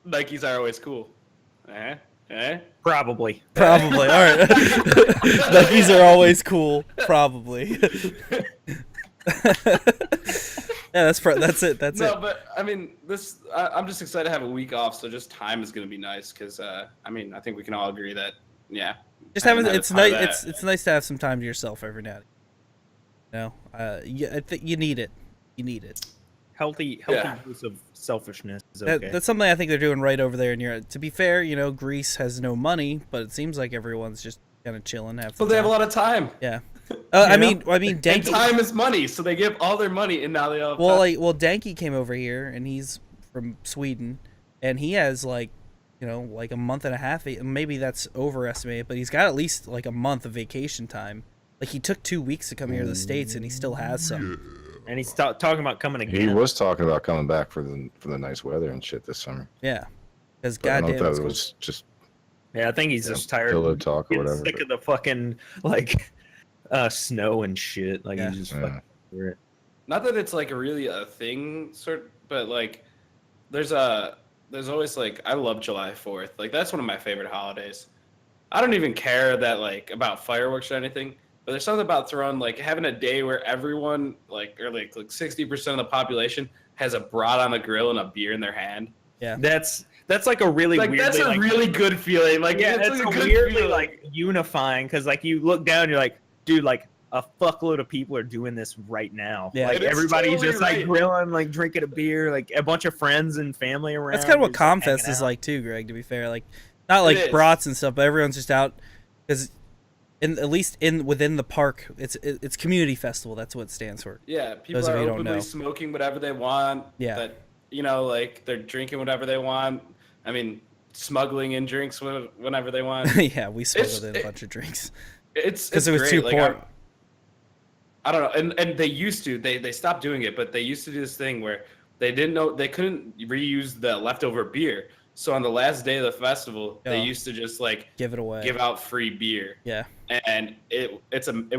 Speaker 4: Nikes are always cool.
Speaker 2: Probably.
Speaker 1: Probably. All right. Nikes are always cool. Probably. Yeah, that's it. That's
Speaker 4: No,
Speaker 1: it.
Speaker 4: but I mean, I'm just excited to have a week off, so just time is going to be nice because, I mean, I think we can all agree that, yeah.
Speaker 1: Just having
Speaker 4: had a
Speaker 1: it's
Speaker 4: ton of
Speaker 1: nice.
Speaker 4: that.
Speaker 1: It's nice to have some time to yourself every now and then. I think you need it. You need it.
Speaker 2: Healthy
Speaker 4: Yeah.
Speaker 2: use of selfishness is
Speaker 1: That,
Speaker 2: okay.
Speaker 1: that's something I think they're doing right over there in Europe. To be fair, Greece has no money, but it seems like everyone's just kind of chilling.
Speaker 4: Well, they have a lot of time.
Speaker 1: Yeah. I
Speaker 2: know?
Speaker 1: mean,
Speaker 4: And
Speaker 1: Danky.
Speaker 4: time is money, so they give all their money, and now they all have
Speaker 1: Well,
Speaker 4: time.
Speaker 1: Danky came over here, and he's from Sweden, and he has like, like a month and a half. Maybe that's overestimated, but he's got at least like a month of vacation time. Like he took 2 weeks to come here to the States, and he still has some.
Speaker 2: And he's talking about coming again.
Speaker 3: He was talking about coming back for the nice weather and shit this summer.
Speaker 1: Yeah, because
Speaker 3: But I don't know
Speaker 1: goddamn,
Speaker 3: if
Speaker 1: it's
Speaker 3: that
Speaker 1: cool.
Speaker 3: was just
Speaker 2: Yeah, I think he's just tired
Speaker 3: pillow
Speaker 2: of
Speaker 3: talk or
Speaker 2: getting
Speaker 3: whatever.
Speaker 2: sick of the fucking like snow and shit. Like
Speaker 1: Yeah.
Speaker 2: he's just
Speaker 3: Yeah.
Speaker 2: fucking over it.
Speaker 4: Not that it's like really a thing, but like there's always like I love July 4th. Like that's one of my favorite holidays. I don't even care that like about fireworks or anything, but there's something about throwing like having a day where everyone like 60% of the population has a brat on the grill and a beer in their hand.
Speaker 1: Yeah,
Speaker 2: That's like a really
Speaker 4: Like
Speaker 2: weirdly,
Speaker 4: that's a
Speaker 2: like,
Speaker 4: really good feeling. Like
Speaker 2: yeah,
Speaker 4: it's
Speaker 2: it's
Speaker 4: like
Speaker 2: a
Speaker 4: good
Speaker 2: weirdly
Speaker 4: feeling.
Speaker 2: like unifying because like you look down, you're like, dude, like a fuckload of people are doing this right now.
Speaker 1: Yeah.
Speaker 2: Like
Speaker 4: And it's
Speaker 2: everybody's
Speaker 4: totally
Speaker 2: just like
Speaker 4: right.
Speaker 2: grilling, like drinking a beer, like a bunch of friends and family around.
Speaker 1: that's kind of what
Speaker 2: just, like,
Speaker 1: Comfest
Speaker 2: hanging
Speaker 1: is
Speaker 2: out.
Speaker 1: like too, Greg. To be fair, like not like
Speaker 4: It is.
Speaker 1: brats and stuff, but everyone's just out because at least within the park, it's community festival. That's what it stands for.
Speaker 4: Yeah, people
Speaker 1: Those of
Speaker 4: are
Speaker 1: you who don't
Speaker 4: openly
Speaker 1: know.
Speaker 4: smoking whatever they want.
Speaker 1: Yeah.
Speaker 4: That like they're drinking whatever they want. I mean, smuggling in drinks whenever they want.
Speaker 1: Yeah, we smuggled in a bunch of drinks
Speaker 4: It's
Speaker 1: because it was
Speaker 4: great.
Speaker 1: too
Speaker 4: Like,
Speaker 1: poor.
Speaker 4: I don't know, and they used to. They stopped doing it, but they used to do this thing where they couldn't reuse the leftover beer. So on the last day of the festival, they
Speaker 1: Oh.
Speaker 4: used to just like
Speaker 1: Give it away.
Speaker 4: give out free beer,
Speaker 1: Yeah.
Speaker 4: and it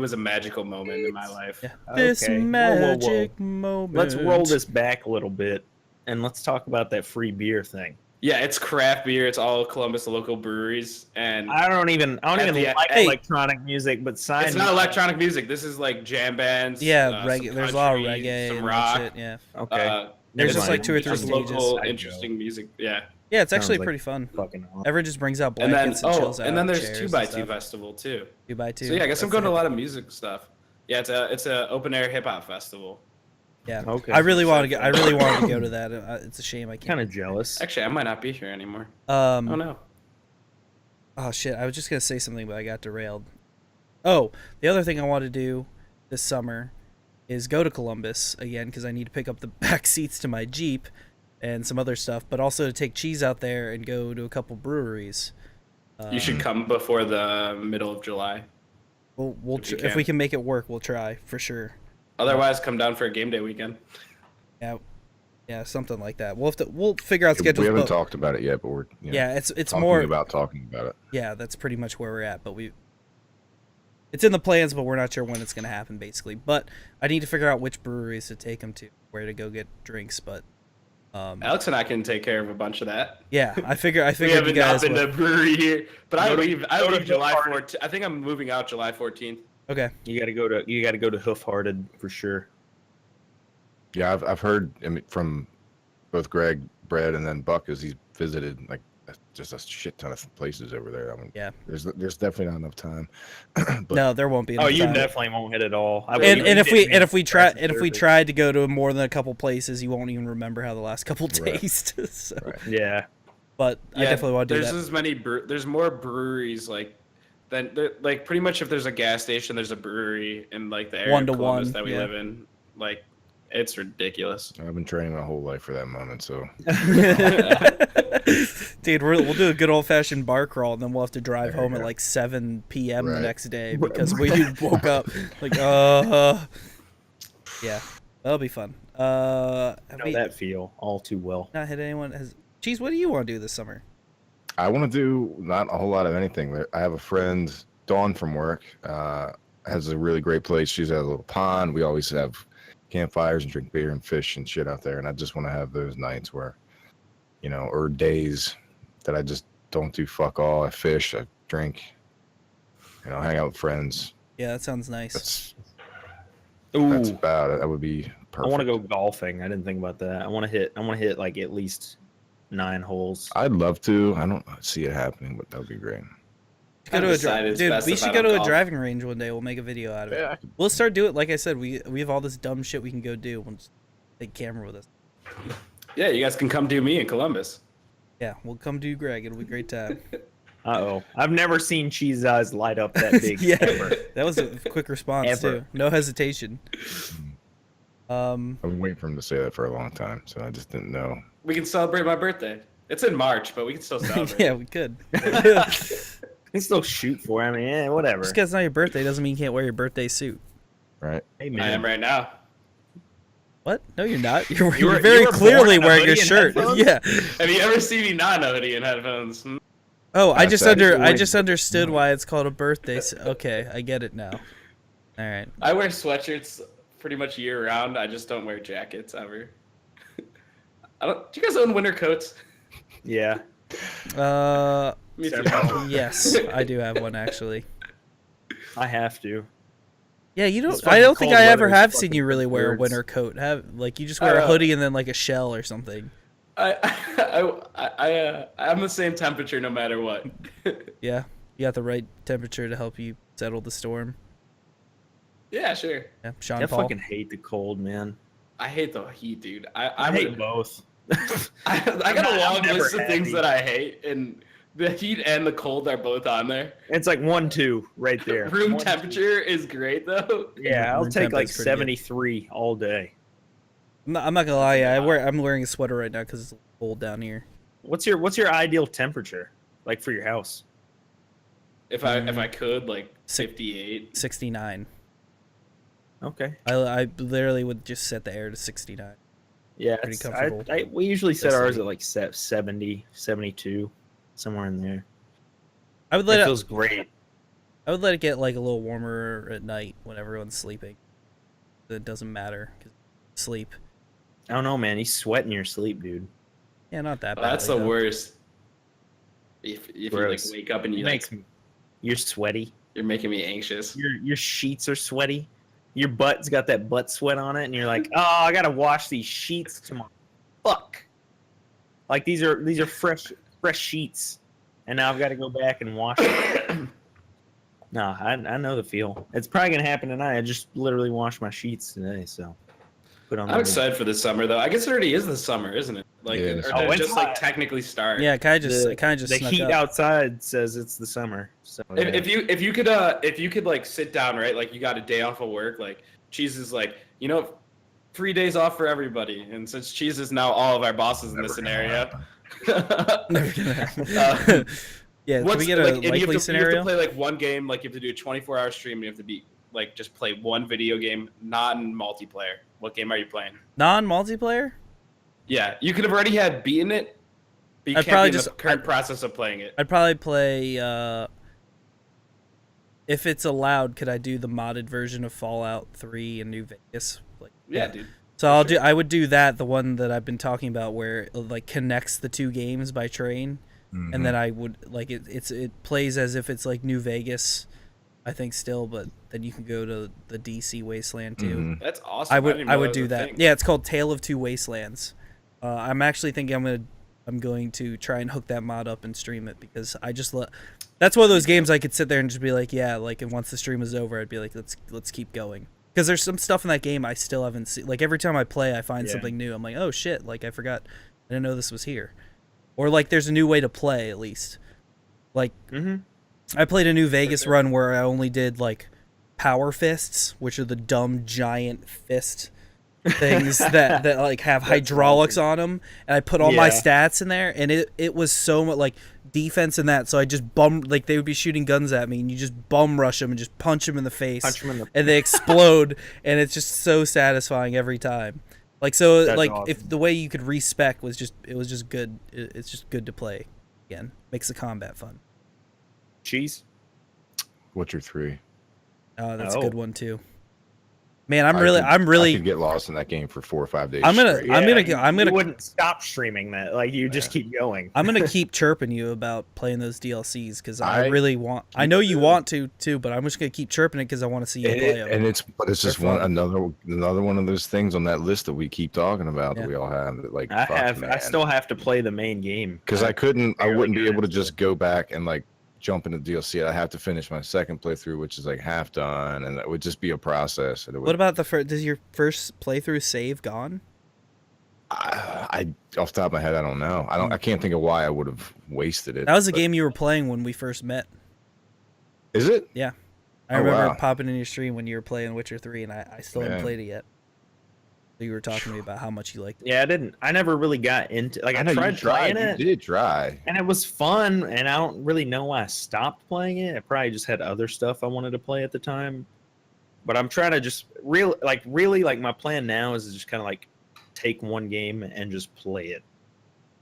Speaker 4: was a magical moment in my life.
Speaker 1: Yeah. This
Speaker 2: Okay. Whoa, whoa, whoa.
Speaker 1: magic moment.
Speaker 2: Let's roll this back a little bit and let's talk about that free beer thing.
Speaker 4: Yeah, it's craft beer. It's all Columbus local breweries, and
Speaker 2: I don't even
Speaker 4: At the-
Speaker 2: like
Speaker 1: Hey.
Speaker 2: electronic music, but sign
Speaker 4: it's
Speaker 2: me
Speaker 4: not
Speaker 2: up.
Speaker 4: electronic music. This is like jam bands.
Speaker 1: Yeah,
Speaker 4: some
Speaker 1: reggae. There's a lot of
Speaker 4: country,
Speaker 1: reggae
Speaker 4: some
Speaker 1: and
Speaker 4: rock.
Speaker 1: that shit. Yeah.
Speaker 2: Okay.
Speaker 1: There's
Speaker 2: Never
Speaker 1: just like
Speaker 2: mind.
Speaker 1: 2 or 3
Speaker 4: just
Speaker 1: stages.
Speaker 4: local
Speaker 2: I'd go.
Speaker 4: interesting music. Yeah,
Speaker 1: Yeah, it's
Speaker 2: Sounds
Speaker 1: actually
Speaker 2: like
Speaker 1: pretty fun.
Speaker 2: Fucking awesome.
Speaker 1: Everyone just brings out
Speaker 4: and then
Speaker 1: blankets and chills out.
Speaker 4: and then there's
Speaker 1: chairs
Speaker 4: 2x2
Speaker 1: and stuff.
Speaker 4: festival too.
Speaker 1: 2x2.
Speaker 4: So yeah, I guess I'm
Speaker 1: That's
Speaker 4: going to a
Speaker 1: it.
Speaker 4: lot of music stuff. Yeah, it's a open air hip hop festival.
Speaker 1: Yeah.
Speaker 2: Okay.
Speaker 1: I really wanted to go. I really wanted to go to that. It's a shame I
Speaker 2: Kind
Speaker 1: can't.
Speaker 2: of jealous.
Speaker 4: Actually, I might not be here anymore.
Speaker 1: Oh
Speaker 4: no.
Speaker 1: Oh shit! I was just gonna say something, but I got derailed. Oh, the other thing I want to do this summer is go to Columbus again because I need to pick up the back seats to my Jeep and some other stuff, but also to take Cheese out there and go to a couple breweries.
Speaker 4: You should come before the middle of July.
Speaker 1: We'll
Speaker 4: if you
Speaker 1: if we
Speaker 4: can.
Speaker 1: can make it work, we'll try for sure.
Speaker 4: Otherwise, come down for a game day weekend.
Speaker 1: Yeah, something like that. We'll figure out schedules.
Speaker 3: We haven't
Speaker 1: but-
Speaker 3: talked about it yet, but we're
Speaker 1: Yeah, it's
Speaker 3: talking
Speaker 1: more
Speaker 3: about talking about it.
Speaker 1: Yeah, that's pretty much where we're at. But it's in the plans, but we're not sure when it's going to happen, basically. But I need to figure out which breweries to take them to, where to go get drinks. But
Speaker 4: Alex and I can take care of a bunch of that.
Speaker 1: yeah, I
Speaker 4: We
Speaker 1: figured you
Speaker 4: haven't
Speaker 1: guys
Speaker 4: been to
Speaker 1: would.
Speaker 4: a brewery here, but I
Speaker 2: Go to-
Speaker 4: leave
Speaker 2: go to
Speaker 4: July
Speaker 2: Hoof
Speaker 4: 14th. I think I'm moving out July 14th.
Speaker 1: Okay.
Speaker 2: You got to go to Hoof Hearted for sure.
Speaker 3: Yeah, I've heard from both Greg, Brad, and then Buck as he's visited like just a shit ton of places over there. I mean,
Speaker 1: Yeah.
Speaker 3: there's definitely not enough time. But
Speaker 1: No, there won't be.
Speaker 2: Oh,
Speaker 1: enough
Speaker 2: you
Speaker 1: time.
Speaker 2: definitely won't hit it all.
Speaker 1: And if we tried to go to more than a couple places, you won't even remember how the last couple
Speaker 3: Right.
Speaker 1: days. So,
Speaker 3: Right.
Speaker 2: Yeah.
Speaker 1: but I definitely want to do
Speaker 4: There's
Speaker 1: that.
Speaker 4: as many. There's more breweries like pretty much if there's a gas station, there's a brewery in like the area
Speaker 1: One
Speaker 4: of
Speaker 1: to
Speaker 4: Columbus
Speaker 1: one,
Speaker 4: that we
Speaker 1: yeah.
Speaker 4: live in. Like, it's ridiculous.
Speaker 3: I've been training my whole life for that moment, so
Speaker 1: Dude, we'll do a good old fashioned bar crawl, and then we'll have to drive
Speaker 3: There you
Speaker 1: home at
Speaker 3: go.
Speaker 1: like 7 p.m. the
Speaker 3: Right.
Speaker 1: next day because we woke up like, yeah, that'll be fun. Have
Speaker 2: know
Speaker 1: we
Speaker 2: that feel all too well.
Speaker 1: not hit anyone? Cheese, what do you want to do this summer?
Speaker 3: I want to do not a whole lot of anything. I have a friend, Dawn from work, has a really great place. She's at a little pond. We always have campfires and drink beer and fish and shit out there. And I just want to have those nights where, or days that I just don't do fuck all. I fish, I drink, hang out with friends.
Speaker 1: Yeah, that sounds nice.
Speaker 3: That's
Speaker 2: Ooh,
Speaker 3: about it. That would be perfect.
Speaker 2: I want to go golfing. I didn't think about that. I want to hit like at least 9 holes.
Speaker 3: I'd love to. I don't see it happening, but that would be great.
Speaker 1: Go to
Speaker 4: I've
Speaker 1: a
Speaker 4: decided it's
Speaker 1: dude.
Speaker 4: best
Speaker 1: We
Speaker 4: if
Speaker 1: should
Speaker 4: I
Speaker 1: go
Speaker 4: don't
Speaker 1: to a
Speaker 4: golf.
Speaker 1: driving range one day. We'll make a video out of it.
Speaker 3: Yeah, I could,
Speaker 1: We'll start doing it. Like I said, we have all this dumb shit we can go do. We'll just take a camera with us.
Speaker 4: Yeah, you guys can come do me in Columbus.
Speaker 1: Yeah, we'll come do Greg. It'll be a great time.
Speaker 2: Uh-oh. I've never seen Cheese Eyes light up that big
Speaker 1: Yeah.
Speaker 2: ever.
Speaker 1: That was a quick response
Speaker 2: Ever.
Speaker 1: too. No hesitation.
Speaker 3: I've been waiting for him to say that for a long time, so I just didn't know.
Speaker 4: We can celebrate my birthday. It's in March, but we can still celebrate.
Speaker 1: yeah, we could.
Speaker 2: You can still shoot for it. I mean, whatever.
Speaker 1: Just because it's not your birthday doesn't mean you can't wear your birthday suit.
Speaker 3: Right?
Speaker 2: Hey,
Speaker 4: I
Speaker 2: man.
Speaker 4: am right now.
Speaker 1: What? No, you're not. You're,
Speaker 2: You were-
Speaker 1: very
Speaker 2: you were
Speaker 1: clearly
Speaker 2: born in a
Speaker 1: wearing your
Speaker 2: hoodie and
Speaker 1: shirt.
Speaker 2: headphones?
Speaker 1: Yeah.
Speaker 4: Have you ever seen me not in a hoodie and headphones?
Speaker 1: Oh, I
Speaker 3: That's
Speaker 1: just
Speaker 3: actually
Speaker 1: I
Speaker 3: like-
Speaker 1: just understood why it's called a birthday. Okay, I get it now. All right.
Speaker 4: I wear sweatshirts pretty much year round. I just don't wear jackets ever. I don't. Do you guys own winter coats?
Speaker 2: Yeah.
Speaker 4: Me too.
Speaker 2: Several.
Speaker 1: Yes, I do have one actually.
Speaker 2: I have to.
Speaker 1: Yeah, you
Speaker 2: This
Speaker 1: don't. I don't think
Speaker 2: fucking
Speaker 1: I
Speaker 2: cold
Speaker 1: ever
Speaker 2: weather
Speaker 1: have
Speaker 2: is
Speaker 1: seen
Speaker 2: fucking
Speaker 1: you really wear a
Speaker 2: birds.
Speaker 1: winter coat. Have like you just wear a hoodie and then like a shell or something.
Speaker 4: I'm the same temperature no matter what.
Speaker 1: Yeah, you got the right temperature to help you settle the storm.
Speaker 4: Yeah, sure.
Speaker 1: Yeah, Sean
Speaker 2: I
Speaker 1: Paul.
Speaker 2: fucking hate the cold, man.
Speaker 4: I hate the heat, dude.
Speaker 2: I hate both.
Speaker 4: I got
Speaker 2: I'm
Speaker 4: a long
Speaker 2: never
Speaker 4: list of things
Speaker 2: happy.
Speaker 4: that I hate, and the heat and the cold are both on there.
Speaker 2: It's like 1-2 right there.
Speaker 4: Room
Speaker 2: 1-2.
Speaker 4: temperature is great though.
Speaker 2: Yeah, I'll
Speaker 1: Room
Speaker 2: take
Speaker 1: temp
Speaker 2: like
Speaker 1: is pretty good.
Speaker 2: 73 all day.
Speaker 1: I'm not gonna lie. Yeah, I'm wearing a sweater right now because it's cold down here.
Speaker 2: What's your ideal temperature like for your house?
Speaker 4: If I could, like
Speaker 1: Six-
Speaker 4: 58.
Speaker 1: 69.
Speaker 2: Okay.
Speaker 1: I literally would just set the air to 69.
Speaker 2: Yeah,
Speaker 1: Pretty
Speaker 2: it's-
Speaker 1: comfortable.
Speaker 2: we usually set
Speaker 1: That's
Speaker 2: ours
Speaker 1: it.
Speaker 2: at like 70, 72, somewhere in there.
Speaker 1: I would let
Speaker 2: It
Speaker 1: it.
Speaker 2: feels great.
Speaker 1: I would let it get like a little warmer at night when everyone's sleeping. It doesn't matter 'cause sleep.
Speaker 2: I don't know, man. You sweat in your sleep, dude.
Speaker 1: Yeah, not that bad.
Speaker 4: That's the worst. If you like
Speaker 2: Gross.
Speaker 4: wake up and
Speaker 2: It
Speaker 4: you
Speaker 2: makes me. You're sweaty.
Speaker 4: you're making me anxious.
Speaker 2: Your sheets are sweaty. Your butt's got that butt sweat on it, and you're like, oh, I gotta wash these sheets tomorrow. Fuck. Like these are fresh sheets, and now I've got to go back and wash them. No, I know the feel. It's probably gonna happen tonight. I just literally washed my sheets today, so put on.
Speaker 4: I'm excited for the summer though. I guess it already is the summer, isn't it? Like,
Speaker 3: Yeah,
Speaker 4: or
Speaker 3: it's-
Speaker 4: did
Speaker 2: Oh,
Speaker 4: it
Speaker 2: it's
Speaker 4: just like
Speaker 2: hot.
Speaker 4: technically start?
Speaker 1: Yeah, kind of just
Speaker 2: The
Speaker 1: snuck
Speaker 2: heat
Speaker 1: up.
Speaker 2: outside says it's the summer. So yeah.
Speaker 4: If you could like sit down, right? Like you got a day off of work, like Cheese is like, 3 days off for everybody. And since Cheese is now all of our bosses in this scenario.
Speaker 1: Never gonna happen. Yeah, can
Speaker 4: What's
Speaker 1: we get a
Speaker 4: like, and you
Speaker 1: likely
Speaker 4: have to
Speaker 1: scenario?
Speaker 4: play like one game, like you have to do a 24-hour stream, and you have to be like just play one video game, non-multiplayer. What game are you playing?
Speaker 1: Non-multiplayer?
Speaker 4: Yeah, you could have already had beaten it, but you
Speaker 1: I'd
Speaker 4: can't
Speaker 1: probably
Speaker 4: be in
Speaker 1: just-
Speaker 4: the current process of playing it.
Speaker 1: I'd probably play. If it's allowed, could I do the modded version of Fallout 3 in New Vegas? Like,
Speaker 4: Yeah, dude.
Speaker 1: So I would do that, the one that I've been talking about, where it like connects the two games by train, and then I would like it plays as if it's like New Vegas, I think still, but then you can go to the DC Wasteland too.
Speaker 3: Mhm.
Speaker 4: That's awesome.
Speaker 1: I
Speaker 4: didn't even
Speaker 1: would
Speaker 4: know that
Speaker 1: do
Speaker 4: was a
Speaker 1: that.
Speaker 4: thing.
Speaker 1: Yeah, it's called Tale of Two Wastelands. I'm actually thinking I'm going to try and hook that mod up and stream it because I just that's one of those games I could sit there and just be like, yeah, like, and once the stream is over, I'd be like, let's keep going. Because there's some stuff in that game I still haven't seen. Like every time I play, I find
Speaker 2: Yeah.
Speaker 1: something new. I'm like, oh shit, like I forgot, I didn't know this was here, or like there's a new way to play at least. Like I played a New Vegas run where I only did like power fists, which are the dumb giant fist things that like have hydraulics on them, and I put all my
Speaker 2: Yeah.
Speaker 1: stats in there, and it was so much like defense in that. So I just like they would be shooting guns at me, and you just bum rush them and just punch them in the face,
Speaker 2: Punch 'em in the-
Speaker 1: and they explode, and it's just so satisfying every time. Like so,
Speaker 2: That's
Speaker 1: like
Speaker 2: awesome.
Speaker 1: if the way you could respec was just good. It's just good to play again. Makes the combat fun.
Speaker 2: Cheese.
Speaker 3: What's your 3?
Speaker 1: Oh, that's a
Speaker 2: Oh.
Speaker 1: good one too. Man, I'm
Speaker 3: I
Speaker 1: really
Speaker 3: could get lost in that game for 4 or 5 days.
Speaker 1: I'm gonna-
Speaker 3: straight.
Speaker 1: I'm gonna-
Speaker 2: You wouldn't stop streaming that. Like you just keep going.
Speaker 1: I'm gonna keep chirping you about playing those DLCs because I
Speaker 3: I
Speaker 1: really want. I know you want to too, but I'm just gonna keep chirping it because I want to see you play them.
Speaker 3: And it's just
Speaker 1: They're fun.
Speaker 3: another one of those things on that list that we keep talking about
Speaker 1: Yeah.
Speaker 3: that we all have. That, like,
Speaker 2: I still have to play the main game
Speaker 3: because I
Speaker 2: barely
Speaker 3: wouldn't be
Speaker 2: got
Speaker 3: able to
Speaker 2: into
Speaker 3: just go back and like jump into DLC. I have to finish my second playthrough, which is like half done, and that would just be a process. And it would,
Speaker 1: What about the first? Does your first playthrough save gone?
Speaker 3: I off the top of my head, I don't know. I can't think of why I would have wasted it.
Speaker 1: That was a
Speaker 3: but-
Speaker 1: game you were playing when we first met.
Speaker 3: Is it?
Speaker 1: I
Speaker 3: Oh,
Speaker 1: remember
Speaker 3: wow.
Speaker 1: popping in your stream when you were playing Witcher 3, and I still haven't
Speaker 3: Yeah.
Speaker 1: played it yet. You were talking to me about how much you liked it.
Speaker 2: Yeah, I never really got into like I
Speaker 3: know
Speaker 2: tried playing it.
Speaker 3: You did try.
Speaker 2: And it was fun, and I don't really know why I stopped playing it. I probably just had other stuff I wanted to play at the time. But I'm trying to just really my plan now is to just kind of like take one game and just play it.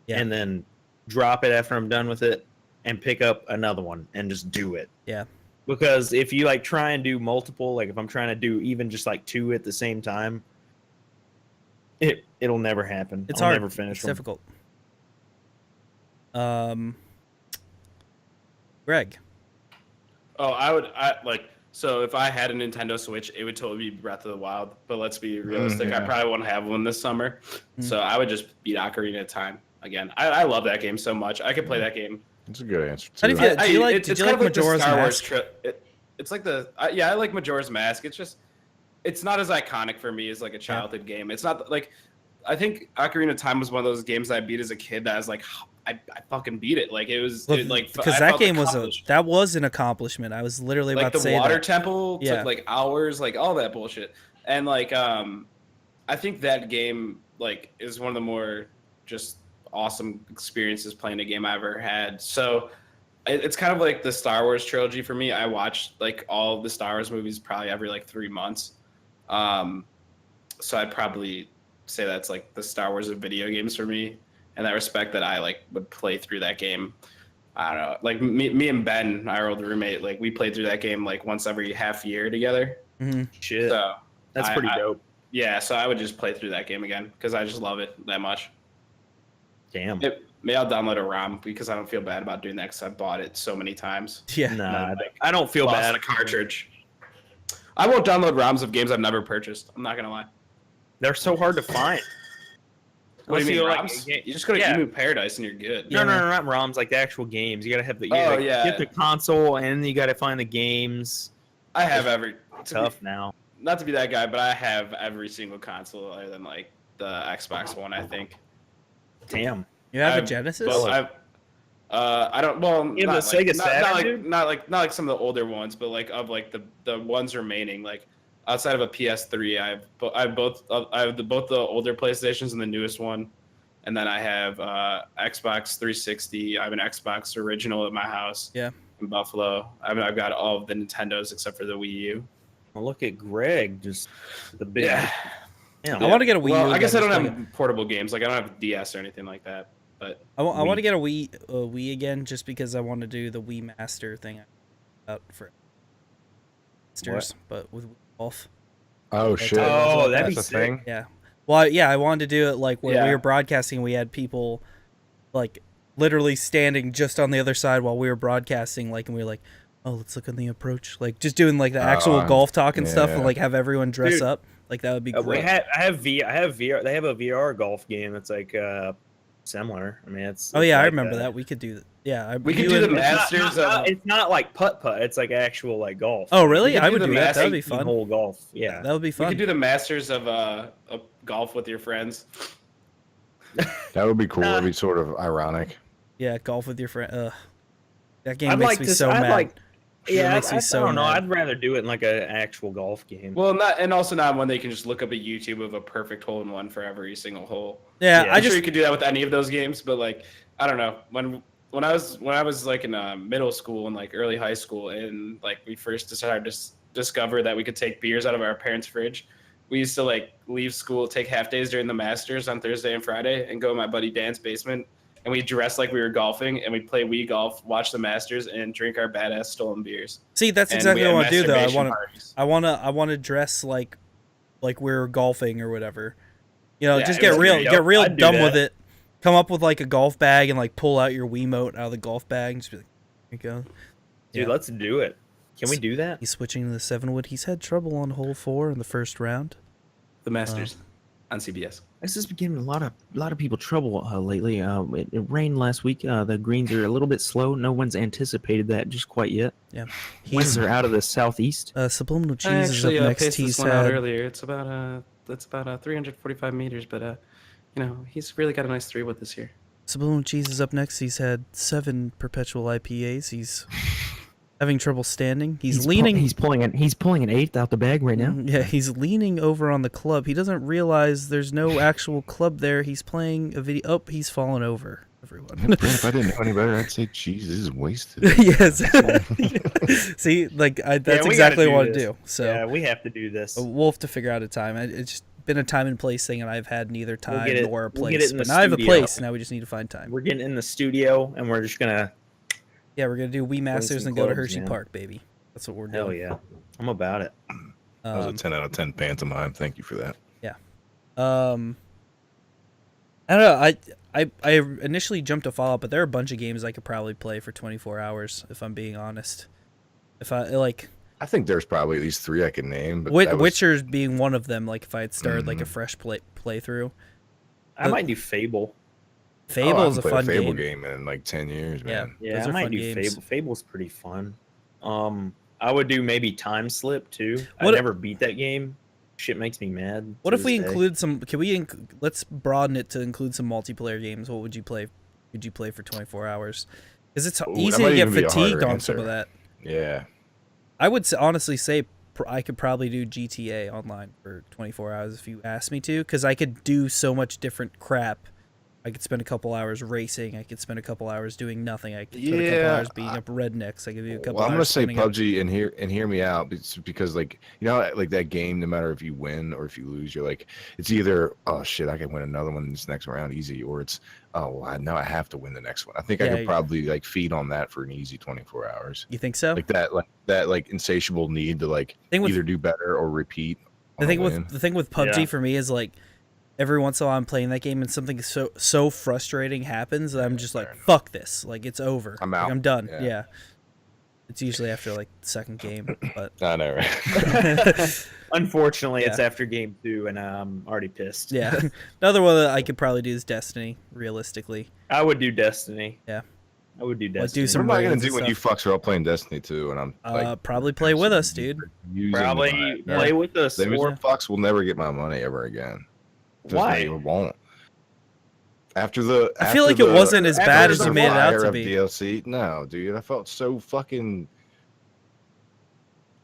Speaker 1: Yeah.
Speaker 2: And then drop it after I'm done with it and pick up another one and just do it.
Speaker 1: Yeah.
Speaker 2: Because if you like try and do multiple, like if I'm trying to do even just like 2 at the same time, it'll never happen.
Speaker 1: It's
Speaker 2: I'll
Speaker 1: hard.
Speaker 2: Never finish
Speaker 1: It's
Speaker 2: them.
Speaker 1: difficult. Greg.
Speaker 4: Oh, so if I had a Nintendo Switch, it would totally be Breath of the Wild. But let's be realistic.
Speaker 3: yeah.
Speaker 4: I probably won't have one this summer. So I would just beat Ocarina of Time again. I love that game so much. I could play that game.
Speaker 3: It's a good answer.
Speaker 1: How do you feel? Did you like
Speaker 4: the
Speaker 1: Majora's
Speaker 4: Star Wars
Speaker 1: Mask?
Speaker 4: trip. It's like I like Majora's Mask. It's not as iconic for me as like a childhood game. It's not like I think Ocarina of Time was one of those games that I beat as a kid that I was like, I fucking beat it. Like it was
Speaker 1: because that game was an accomplishment. I was literally
Speaker 4: like
Speaker 1: about to say
Speaker 4: the water
Speaker 1: that.
Speaker 4: temple took like hours, like all that bullshit. And like I think that game like is one of the more just awesome experiences playing a game I ever had. So it's kind of like the Star Wars trilogy for me. I watched like all the Star Wars movies probably every like 3 months. So I'd probably say that's like the Star Wars of video games for me. In that respect, that I like would play through that game. I don't know, like me and Ben, our old roommate, like we played through that game like once every half year together.
Speaker 1: Mm-hmm.
Speaker 2: Shit,
Speaker 4: so
Speaker 2: that's pretty dope.
Speaker 4: Yeah, so I would just play through that game again because I just love it that much.
Speaker 2: Damn.
Speaker 4: Maybe I'll download a ROM because I don't feel bad about doing that because I bought it so many times.
Speaker 1: Yeah.
Speaker 2: Nah, I don't feel bad.
Speaker 4: A cartridge. I won't download ROMs of games I've never purchased. I'm not gonna lie.
Speaker 2: They're so hard to find.
Speaker 4: What do you mean,
Speaker 2: Like,
Speaker 4: ROMs? You just go to Emu Paradise and you're good.
Speaker 2: No, not ROMs, like the actual games. You gotta have the get the console, and then you gotta find the games.
Speaker 4: I have every
Speaker 2: tough now.
Speaker 4: Not to be that guy, but I have every single console other than like the Xbox One, I think.
Speaker 2: Damn.
Speaker 1: You have a Genesis?
Speaker 4: I don't. Well,
Speaker 2: you have the Sega
Speaker 4: Saturn, not like some of the older ones, but like of like the ones remaining. Like outside of a PS3, I have both the older PlayStations and the newest one, and then I have Xbox 360. I have an Xbox original at my house.
Speaker 1: Yeah.
Speaker 4: In Buffalo. I've got all of the Nintendos except for the Wii U.
Speaker 2: Well, look at Greg, just the big.
Speaker 4: Yeah.
Speaker 1: I want to get a Wii U.
Speaker 4: Well, I guess I don't have portable games. Like I don't have DS or anything like that. But
Speaker 1: I want to get a Wii again just because I want to do the Wii Master thing out for Masters, but with golf.
Speaker 3: Oh shit!
Speaker 2: Oh, that'd be
Speaker 3: That's a
Speaker 2: sick.
Speaker 3: thing.
Speaker 1: Yeah. Well, yeah, I wanted to do it like when we were broadcasting. We had people like literally standing just on the other side while we were broadcasting, like, and we were like, "Oh, let's look on the approach," like just doing like the actual golf talk and stuff, and like have everyone dress up. Like that would be great.
Speaker 2: I have VR. They have a VR golf game that's like similar. I mean, it's.
Speaker 1: Oh yeah,
Speaker 2: like
Speaker 1: I remember that. We could do that. Yeah,
Speaker 4: we could do the Masters.
Speaker 2: It's not like putt. It's like actual like golf.
Speaker 1: Oh really? I would do that. That would be fun.
Speaker 2: Whole golf. Yeah,
Speaker 1: that would be fun.
Speaker 4: We could do the Masters of golf with your friends.
Speaker 3: That would be cool. That'd be sort of ironic.
Speaker 1: Yeah, golf with your friend. That game makes me so mad.
Speaker 2: Yeah, I don't know. I'd rather do it in like an actual golf game.
Speaker 4: Well, not one they can just look up a YouTube of a perfect hole in one for every single hole.
Speaker 1: Yeah,
Speaker 4: I'm sure you could do that with any of those games, but like I don't know when I was like in middle school and like early high school and like we first decided to discover that we could take beers out of our parents' fridge. We used to like leave school, take half days during the Masters on Thursday and Friday, and go in my buddy Dan's basement. And we dress like we were golfing, and we play Wii golf, watch the Masters, and drink our badass stolen beers.
Speaker 1: See, that's exactly what I want to do, though. I want to dress like we're golfing or whatever. You know, just get real dumb with it. Come up with like a golf bag and like pull out your Wiimote out of the golf bag and just be like, "Here you go,
Speaker 2: dude. Let's do it. Can we do that?"
Speaker 1: He's switching to the 7-wood. He's had trouble on hole 4 in the first round.
Speaker 4: The Masters on CBS.
Speaker 2: This has been giving a lot of people trouble lately. It rained last week. The greens are a little bit slow. No one's anticipated that just quite yet.
Speaker 1: Yeah,
Speaker 2: winds are out of the southeast.
Speaker 1: Subliminal Cheese is up next.
Speaker 4: He's had earlier. It's about 345 meters, but you know he's really got a nice 3-wood this year.
Speaker 1: Subliminal Cheese is up next. He's had 7 perpetual IPAs. He's having trouble standing. He's leaning.
Speaker 5: He's pulling an eighth out the bag right now.
Speaker 1: Yeah, he's leaning over on the club. He doesn't realize there's no actual club there. He's playing a video. Oh, he's fallen over. Everyone.
Speaker 3: Brent, if I didn't know any better, I'd say, "Jesus, this is wasted."
Speaker 1: Yes. See, like that's
Speaker 2: we
Speaker 1: exactly
Speaker 2: gotta
Speaker 1: what I
Speaker 2: this.
Speaker 1: do. So
Speaker 2: Yeah, we have to do this.
Speaker 1: we'll have to figure out a time. It's just been a time and place thing, and I've had neither time
Speaker 2: get it-
Speaker 1: nor a
Speaker 2: we'll get it
Speaker 1: place.
Speaker 2: in
Speaker 1: But
Speaker 2: the
Speaker 1: now I have a
Speaker 2: studio.
Speaker 1: place. Now we just need to find time.
Speaker 2: We're getting in the studio, and we're just gonna.
Speaker 1: Yeah, we're gonna do Wii Masters
Speaker 2: some
Speaker 1: and go to
Speaker 2: clubs,
Speaker 1: Hershey
Speaker 2: man.
Speaker 1: Park, baby. That's what we're doing.
Speaker 2: Hell yeah, I'm about it.
Speaker 3: That was a 10 out of 10 pantomime. Thank you for that.
Speaker 1: I don't know. I initially jumped to Fallout, but there are a bunch of games I could probably play for 24 hours if I'm being honest. If I like,
Speaker 3: I think there's probably at least 3 I can name. But that was-
Speaker 1: Witcher's being one of them. Like if I had started like a fresh playthrough,
Speaker 2: I might do Fable.
Speaker 1: Fable
Speaker 3: I
Speaker 1: is a
Speaker 3: haven't played
Speaker 1: fun
Speaker 3: Fable
Speaker 1: game.
Speaker 3: in like 10 years, man.
Speaker 2: Yeah,
Speaker 1: those
Speaker 2: I
Speaker 1: are
Speaker 2: might
Speaker 1: fun
Speaker 2: do
Speaker 1: games.
Speaker 2: Fable. Fable's pretty fun. I would do maybe Time Slip too. I
Speaker 1: What-
Speaker 2: never beat that game. Shit makes me mad.
Speaker 1: What
Speaker 2: to
Speaker 1: if we
Speaker 2: this day.
Speaker 1: include some? Can we? Let's broaden it to include some multiplayer games. What would you play? Would you play for 24 hours? Because it's
Speaker 3: Ooh, that
Speaker 1: easy
Speaker 3: might
Speaker 1: to get
Speaker 3: even be a
Speaker 1: fatigued
Speaker 3: harder
Speaker 1: on some of
Speaker 3: answer.
Speaker 1: that.
Speaker 3: Yeah.
Speaker 1: I would honestly say I could probably do GTA online for 24 hours if you asked me to, because I could do so much different crap. I could spend a couple hours racing. I could spend a couple hours doing nothing. I could spend a couple
Speaker 3: Yeah,
Speaker 1: hours beating up rednecks. I could do a couple
Speaker 3: Well, I'm gonna
Speaker 1: hours
Speaker 3: say
Speaker 1: spinning up-
Speaker 3: PUBG and hear me out because like like that game, no matter if you win or if you lose, you're like it's either oh shit I can win another one this next round easy, or it's oh well, now I have to win the next one. I think I
Speaker 1: Yeah,
Speaker 3: could probably like feed on that for an easy 24 hours.
Speaker 1: You think so?
Speaker 3: Like that insatiable need to like
Speaker 1: Thing with-
Speaker 3: either do better or repeat.
Speaker 1: The thing with PUBG
Speaker 2: Yeah.
Speaker 1: for me is like every once in a while I'm playing that game and something so frustrating happens that I'm just like
Speaker 3: fair enough.
Speaker 1: fuck this, like it's over.
Speaker 3: I'm
Speaker 1: Like,
Speaker 3: out.
Speaker 1: I'm done.
Speaker 3: Yeah.
Speaker 1: Yeah. It's usually after like the second game, but
Speaker 3: I know, right?
Speaker 2: Unfortunately, it's
Speaker 1: Yeah.
Speaker 2: after game 2, and I'm already pissed.
Speaker 1: yeah. Another one that I could probably do is Destiny. Realistically,
Speaker 2: I would do Destiny.
Speaker 1: Yeah.
Speaker 2: I would do
Speaker 1: do
Speaker 2: Destiny.
Speaker 1: some
Speaker 3: What am I gonna
Speaker 1: raids
Speaker 3: do
Speaker 1: and
Speaker 3: when you fucks are all playing Destiny 2 and I'm like
Speaker 1: probably play with us, dude.
Speaker 3: using
Speaker 2: Probably
Speaker 3: my-
Speaker 2: play with us.
Speaker 3: Those
Speaker 2: Or
Speaker 3: fucks will never get my money ever again. Just
Speaker 2: Why?
Speaker 3: They won't. After the,
Speaker 1: I feel like it wasn't as bad as you made it out to
Speaker 3: of
Speaker 1: be.
Speaker 3: DLC. No, dude, I felt so fucking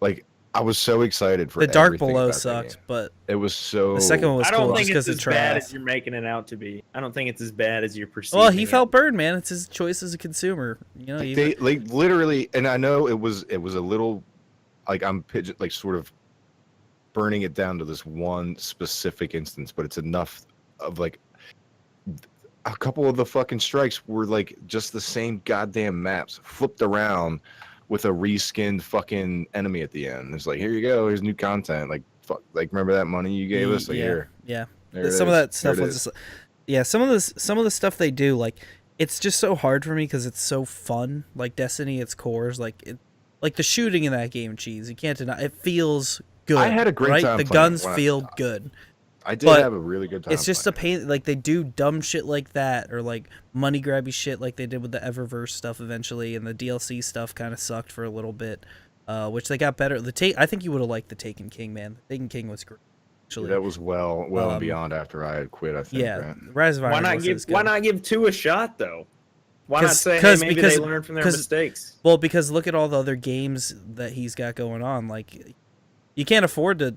Speaker 3: like I was so excited for
Speaker 1: The Dark
Speaker 3: everything
Speaker 1: Below
Speaker 3: about the
Speaker 1: sucked,
Speaker 3: game.
Speaker 1: but
Speaker 3: It was so.
Speaker 1: the second one was
Speaker 2: I don't
Speaker 1: cool
Speaker 2: think
Speaker 1: just
Speaker 2: it's
Speaker 1: because
Speaker 2: as
Speaker 1: of
Speaker 2: bad
Speaker 1: trash.
Speaker 2: as you're making it out to be. I don't think it's as bad as you're perceiving.
Speaker 1: Well, he
Speaker 2: it.
Speaker 1: felt burned, man. It's his choice as a consumer. You know,
Speaker 3: Like, they like literally, and I know it was a little like I'm pigeon like sort of burning it down to this one specific instance, but it's enough of like a couple of the fucking strikes were like just the same goddamn maps flipped around with a reskinned fucking enemy at the end. It's like, here you go, here's new content. Like fuck, like remember that money you gave us? Like
Speaker 1: yeah,
Speaker 3: here,
Speaker 1: yeah.
Speaker 3: there it
Speaker 1: Some of
Speaker 3: is.
Speaker 1: that stuff
Speaker 3: There it
Speaker 1: was
Speaker 3: is.
Speaker 1: just, yeah. Some of the stuff they do, like, it's just so hard for me because it's so fun. Like Destiny, its cores, like the shooting in that game, cheese. You can't deny. It feels good.
Speaker 3: I had a great
Speaker 1: right?
Speaker 3: time
Speaker 1: The
Speaker 3: playing
Speaker 1: guns
Speaker 3: when I-
Speaker 1: feel good.
Speaker 3: I did
Speaker 1: but
Speaker 3: have a really good time.
Speaker 1: It's just a
Speaker 3: playing.
Speaker 1: pain. Like they do dumb shit like that, or like money grabby shit like they did with the Eververse stuff eventually, and the DLC stuff kind of sucked for a little bit, which they got better. I think you would have liked the Taken King, man. The Taken King was great. Actually,
Speaker 3: That was well and beyond after I had quit. I think.
Speaker 1: yeah.
Speaker 3: Right?
Speaker 1: Rise of Iron.
Speaker 2: Why not give 2 a shot though? Why not say, hey,
Speaker 1: because-
Speaker 2: maybe
Speaker 1: because-
Speaker 2: they learned from their
Speaker 1: because-
Speaker 2: mistakes?
Speaker 1: Well, because look at all the other games that he's got going on. Like, you can't afford to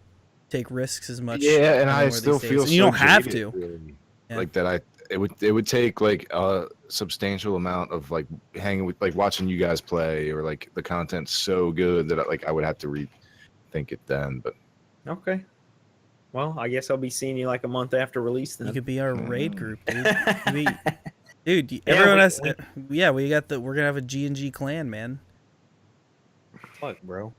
Speaker 1: take risks as much.
Speaker 3: Yeah, and I
Speaker 1: anymore
Speaker 3: still
Speaker 1: these
Speaker 3: feel
Speaker 1: days. And you
Speaker 3: so
Speaker 1: don't have
Speaker 3: jaded,
Speaker 1: to.
Speaker 3: really.
Speaker 1: Yeah.
Speaker 3: Like that. It would take like a substantial amount of like hanging with like watching you guys play or like the content's so good that I would have to rethink it then. But
Speaker 2: Okay. Well, I guess I'll be seeing you like a month after release then.
Speaker 1: You could be our raid group, dude. Dude,
Speaker 2: Yeah,
Speaker 1: everyone
Speaker 2: we-
Speaker 1: has. We're gonna have a G&G clan, man.
Speaker 2: Fuck, bro.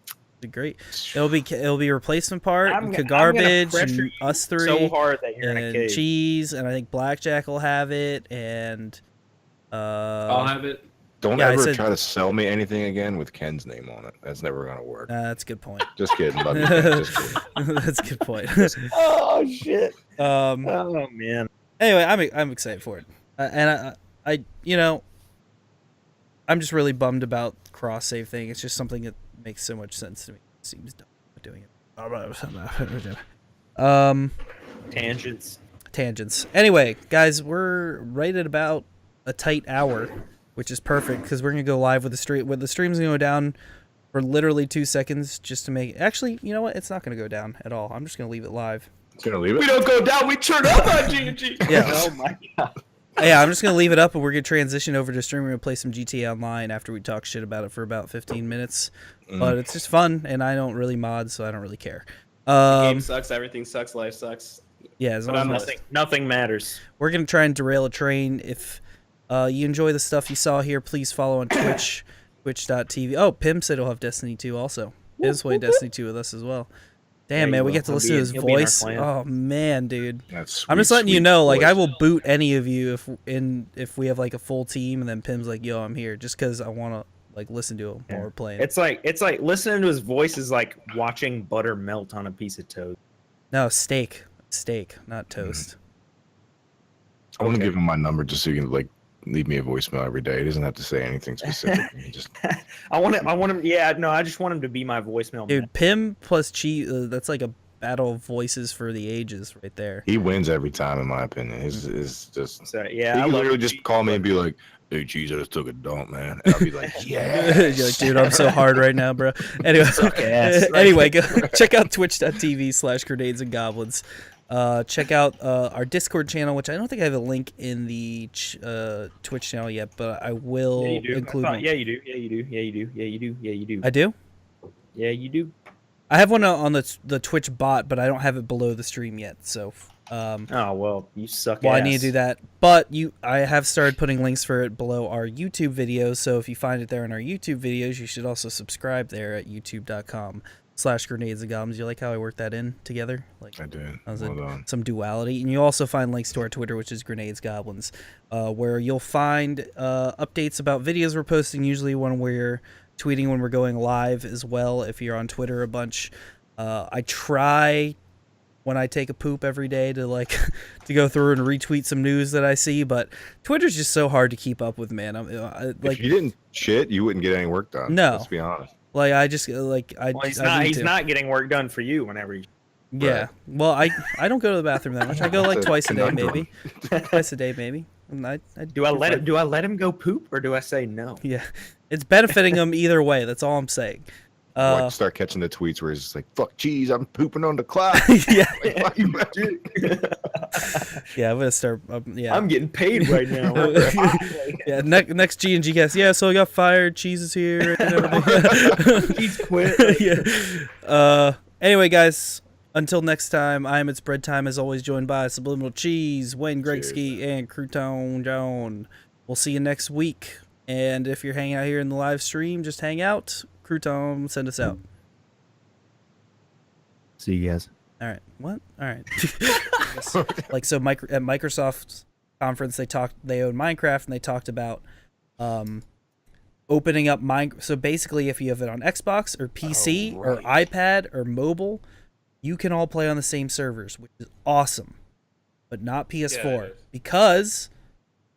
Speaker 1: It'll be great. It'll be replacement part,
Speaker 2: I'm
Speaker 1: and
Speaker 2: gonna
Speaker 1: Garbage,
Speaker 2: pressure
Speaker 1: and
Speaker 2: you
Speaker 1: us three,
Speaker 2: so hard that you're in a
Speaker 1: and
Speaker 2: cave.
Speaker 1: Cheese, and I think Blackjack will have it, and
Speaker 4: I'll have it.
Speaker 3: don't
Speaker 1: Yeah, I
Speaker 3: ever
Speaker 1: said-
Speaker 3: try to sell me anything again with Ken's name on it. That's never gonna work.
Speaker 1: that's a good point.
Speaker 3: Just kidding. Love you, Ken. Just kidding.
Speaker 1: That's a good point.
Speaker 2: Oh shit.
Speaker 1: Oh
Speaker 2: Man.
Speaker 1: anyway, I'm excited for it, and I I'm just really bummed about cross save thing. It's just something that makes so much sense to me. It seems dumb doing it.
Speaker 2: Tangents.
Speaker 1: Tangents. Anyway, guys, we're right at about a tight hour. which is perfect because we're gonna go live with the stream. The stream's gonna go down for literally 2 seconds just to make. Actually, you know what? It's not gonna go down at all. I'm just gonna leave it live.
Speaker 3: Gonna leave
Speaker 4: We
Speaker 3: it.
Speaker 4: don't go down. We turn up on G&G.
Speaker 1: Yeah.
Speaker 2: Oh my god.
Speaker 1: Yeah, I'm just gonna leave it up, and we're gonna transition over to stream. We're gonna play some GTA Online after we talk shit about it for about 15 minutes. But it's just fun, and I don't really mod, so I don't really care.
Speaker 4: Game sucks. Everything sucks. Life sucks.
Speaker 1: Yeah, as
Speaker 4: But
Speaker 1: long
Speaker 4: I'm
Speaker 1: as
Speaker 2: Nothing matters.
Speaker 1: we're gonna try and derail a train. If you enjoy the stuff you saw here, please follow on Twitch, twitch.tv. Oh, Pim said he'll have Destiny 2 also. Pim's playing Destiny 2 with us as well. Damn,
Speaker 2: Yeah,
Speaker 1: man,
Speaker 2: he
Speaker 1: we
Speaker 2: will.
Speaker 1: get to
Speaker 2: He'll
Speaker 1: listen
Speaker 2: be
Speaker 1: to
Speaker 2: in-
Speaker 1: his
Speaker 2: he'll be in our
Speaker 1: voice.
Speaker 2: clan.
Speaker 1: Oh man, dude.
Speaker 3: That's
Speaker 1: I'm just
Speaker 3: sweet,
Speaker 1: letting you
Speaker 3: sweet
Speaker 1: know, like I
Speaker 3: voice.
Speaker 1: will boot any of you if we have like a full team, and then Pim's like, "Yo, I'm here," just because I want to like listen to him while we're playing.
Speaker 2: It's like listening to his voice is like watching butter melt on a piece of toast.
Speaker 1: No, steak, not toast.
Speaker 3: I want to
Speaker 2: Okay.
Speaker 3: give him my number just so you can like leave me a voicemail every day. He doesn't have to say anything specific. He just
Speaker 2: I want him. Yeah, no, I just want him to be my voicemail.
Speaker 1: Dude,
Speaker 2: man.
Speaker 1: Pim plus Chi, that's like a battle of voices for the ages right there.
Speaker 3: he wins every time, in my opinion. His just
Speaker 2: So
Speaker 3: he
Speaker 2: yeah, I
Speaker 3: can
Speaker 2: love
Speaker 3: literally
Speaker 2: him.
Speaker 3: just call me and be like, "Hey, cheese, I just took a dump, man." And I'll be like,
Speaker 1: You're
Speaker 3: "Yeah."
Speaker 1: like, dude, I'm so hard right now, bro. Anyway,
Speaker 2: ass.
Speaker 1: anyway, go check out twitch.tv/grenades and goblins. Check out our Discord channel, which I don't think I have a link in the Twitch channel yet, but I will
Speaker 2: Yeah, you do.
Speaker 1: include one.
Speaker 2: Yeah, you do. Yeah, you do. Yeah, you do. Yeah, you do. Yeah, you do.
Speaker 1: I do?
Speaker 2: Yeah, you do.
Speaker 1: I have one on the Twitch bot, but I don't have it below the stream yet, so
Speaker 2: Oh well, you suck.
Speaker 1: well, I
Speaker 2: ass.
Speaker 1: need to do that. But I have started putting links for it below our YouTube videos, so if you find it there in our YouTube videos, you should also subscribe there at youtube.com/grenades and goblins. You like how I worked that in together? Like
Speaker 3: I did.
Speaker 1: that was
Speaker 3: Well done.
Speaker 1: some duality. And you also find links to our Twitter, which is Grenades Goblins, where you'll find updates about videos we're posting, usually when we're tweeting when we're going live as well, if you're on Twitter a bunch. I try when I take a poop every day to like to go through and retweet some news that I see, but Twitter's just so hard to keep up with, man.
Speaker 3: If you didn't shit, you wouldn't get any work done.
Speaker 1: No.
Speaker 3: Let's be honest.
Speaker 1: like I just like I
Speaker 2: Well, he's
Speaker 1: I
Speaker 2: not.
Speaker 1: need
Speaker 2: He's
Speaker 1: to.
Speaker 2: not getting work done for you whenever. You...
Speaker 1: Yeah.
Speaker 3: Right.
Speaker 1: Well, I don't go to the bathroom that much. I go like
Speaker 3: It's a
Speaker 1: twice a day,
Speaker 3: conundrum.
Speaker 1: maybe. Twice a day, maybe. And I
Speaker 2: Do I let
Speaker 1: fine.
Speaker 2: him? Do I let him go poop, or do I say no?
Speaker 1: Yeah, it's benefiting them either way. That's all I'm saying.
Speaker 3: Like, start catching the tweets where it's like, "Fuck, cheese, I'm pooping on the cloud."
Speaker 1: Yeah,
Speaker 3: Like, why you mad?
Speaker 1: yeah. I'm gonna start. Yeah,
Speaker 2: I'm getting paid right now.
Speaker 1: yeah. Next G&G Cast. Yeah, so I got fired. Cheese is here. And everything.
Speaker 2: He's quit.
Speaker 1: Yeah. Anyway, guys. Until next time, I'm It's Bread Time, as always, joined by Subliminal Cheese, Wayne Gregsky, and Crouton Joan. We'll see you next week. And if you're hanging out here in the live stream, just hang out. Crouton, send us out.
Speaker 2: See you guys.
Speaker 1: All right. What? All right. Like so, at Microsoft's conference, they own Minecraft, and they talked about opening up So basically, if you have it on Xbox or PC or iPad or mobile, you can all play on the same servers, which is awesome, but not PS4
Speaker 4: Yeah, it is.
Speaker 1: because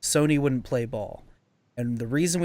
Speaker 1: Sony wouldn't play ball. And the reason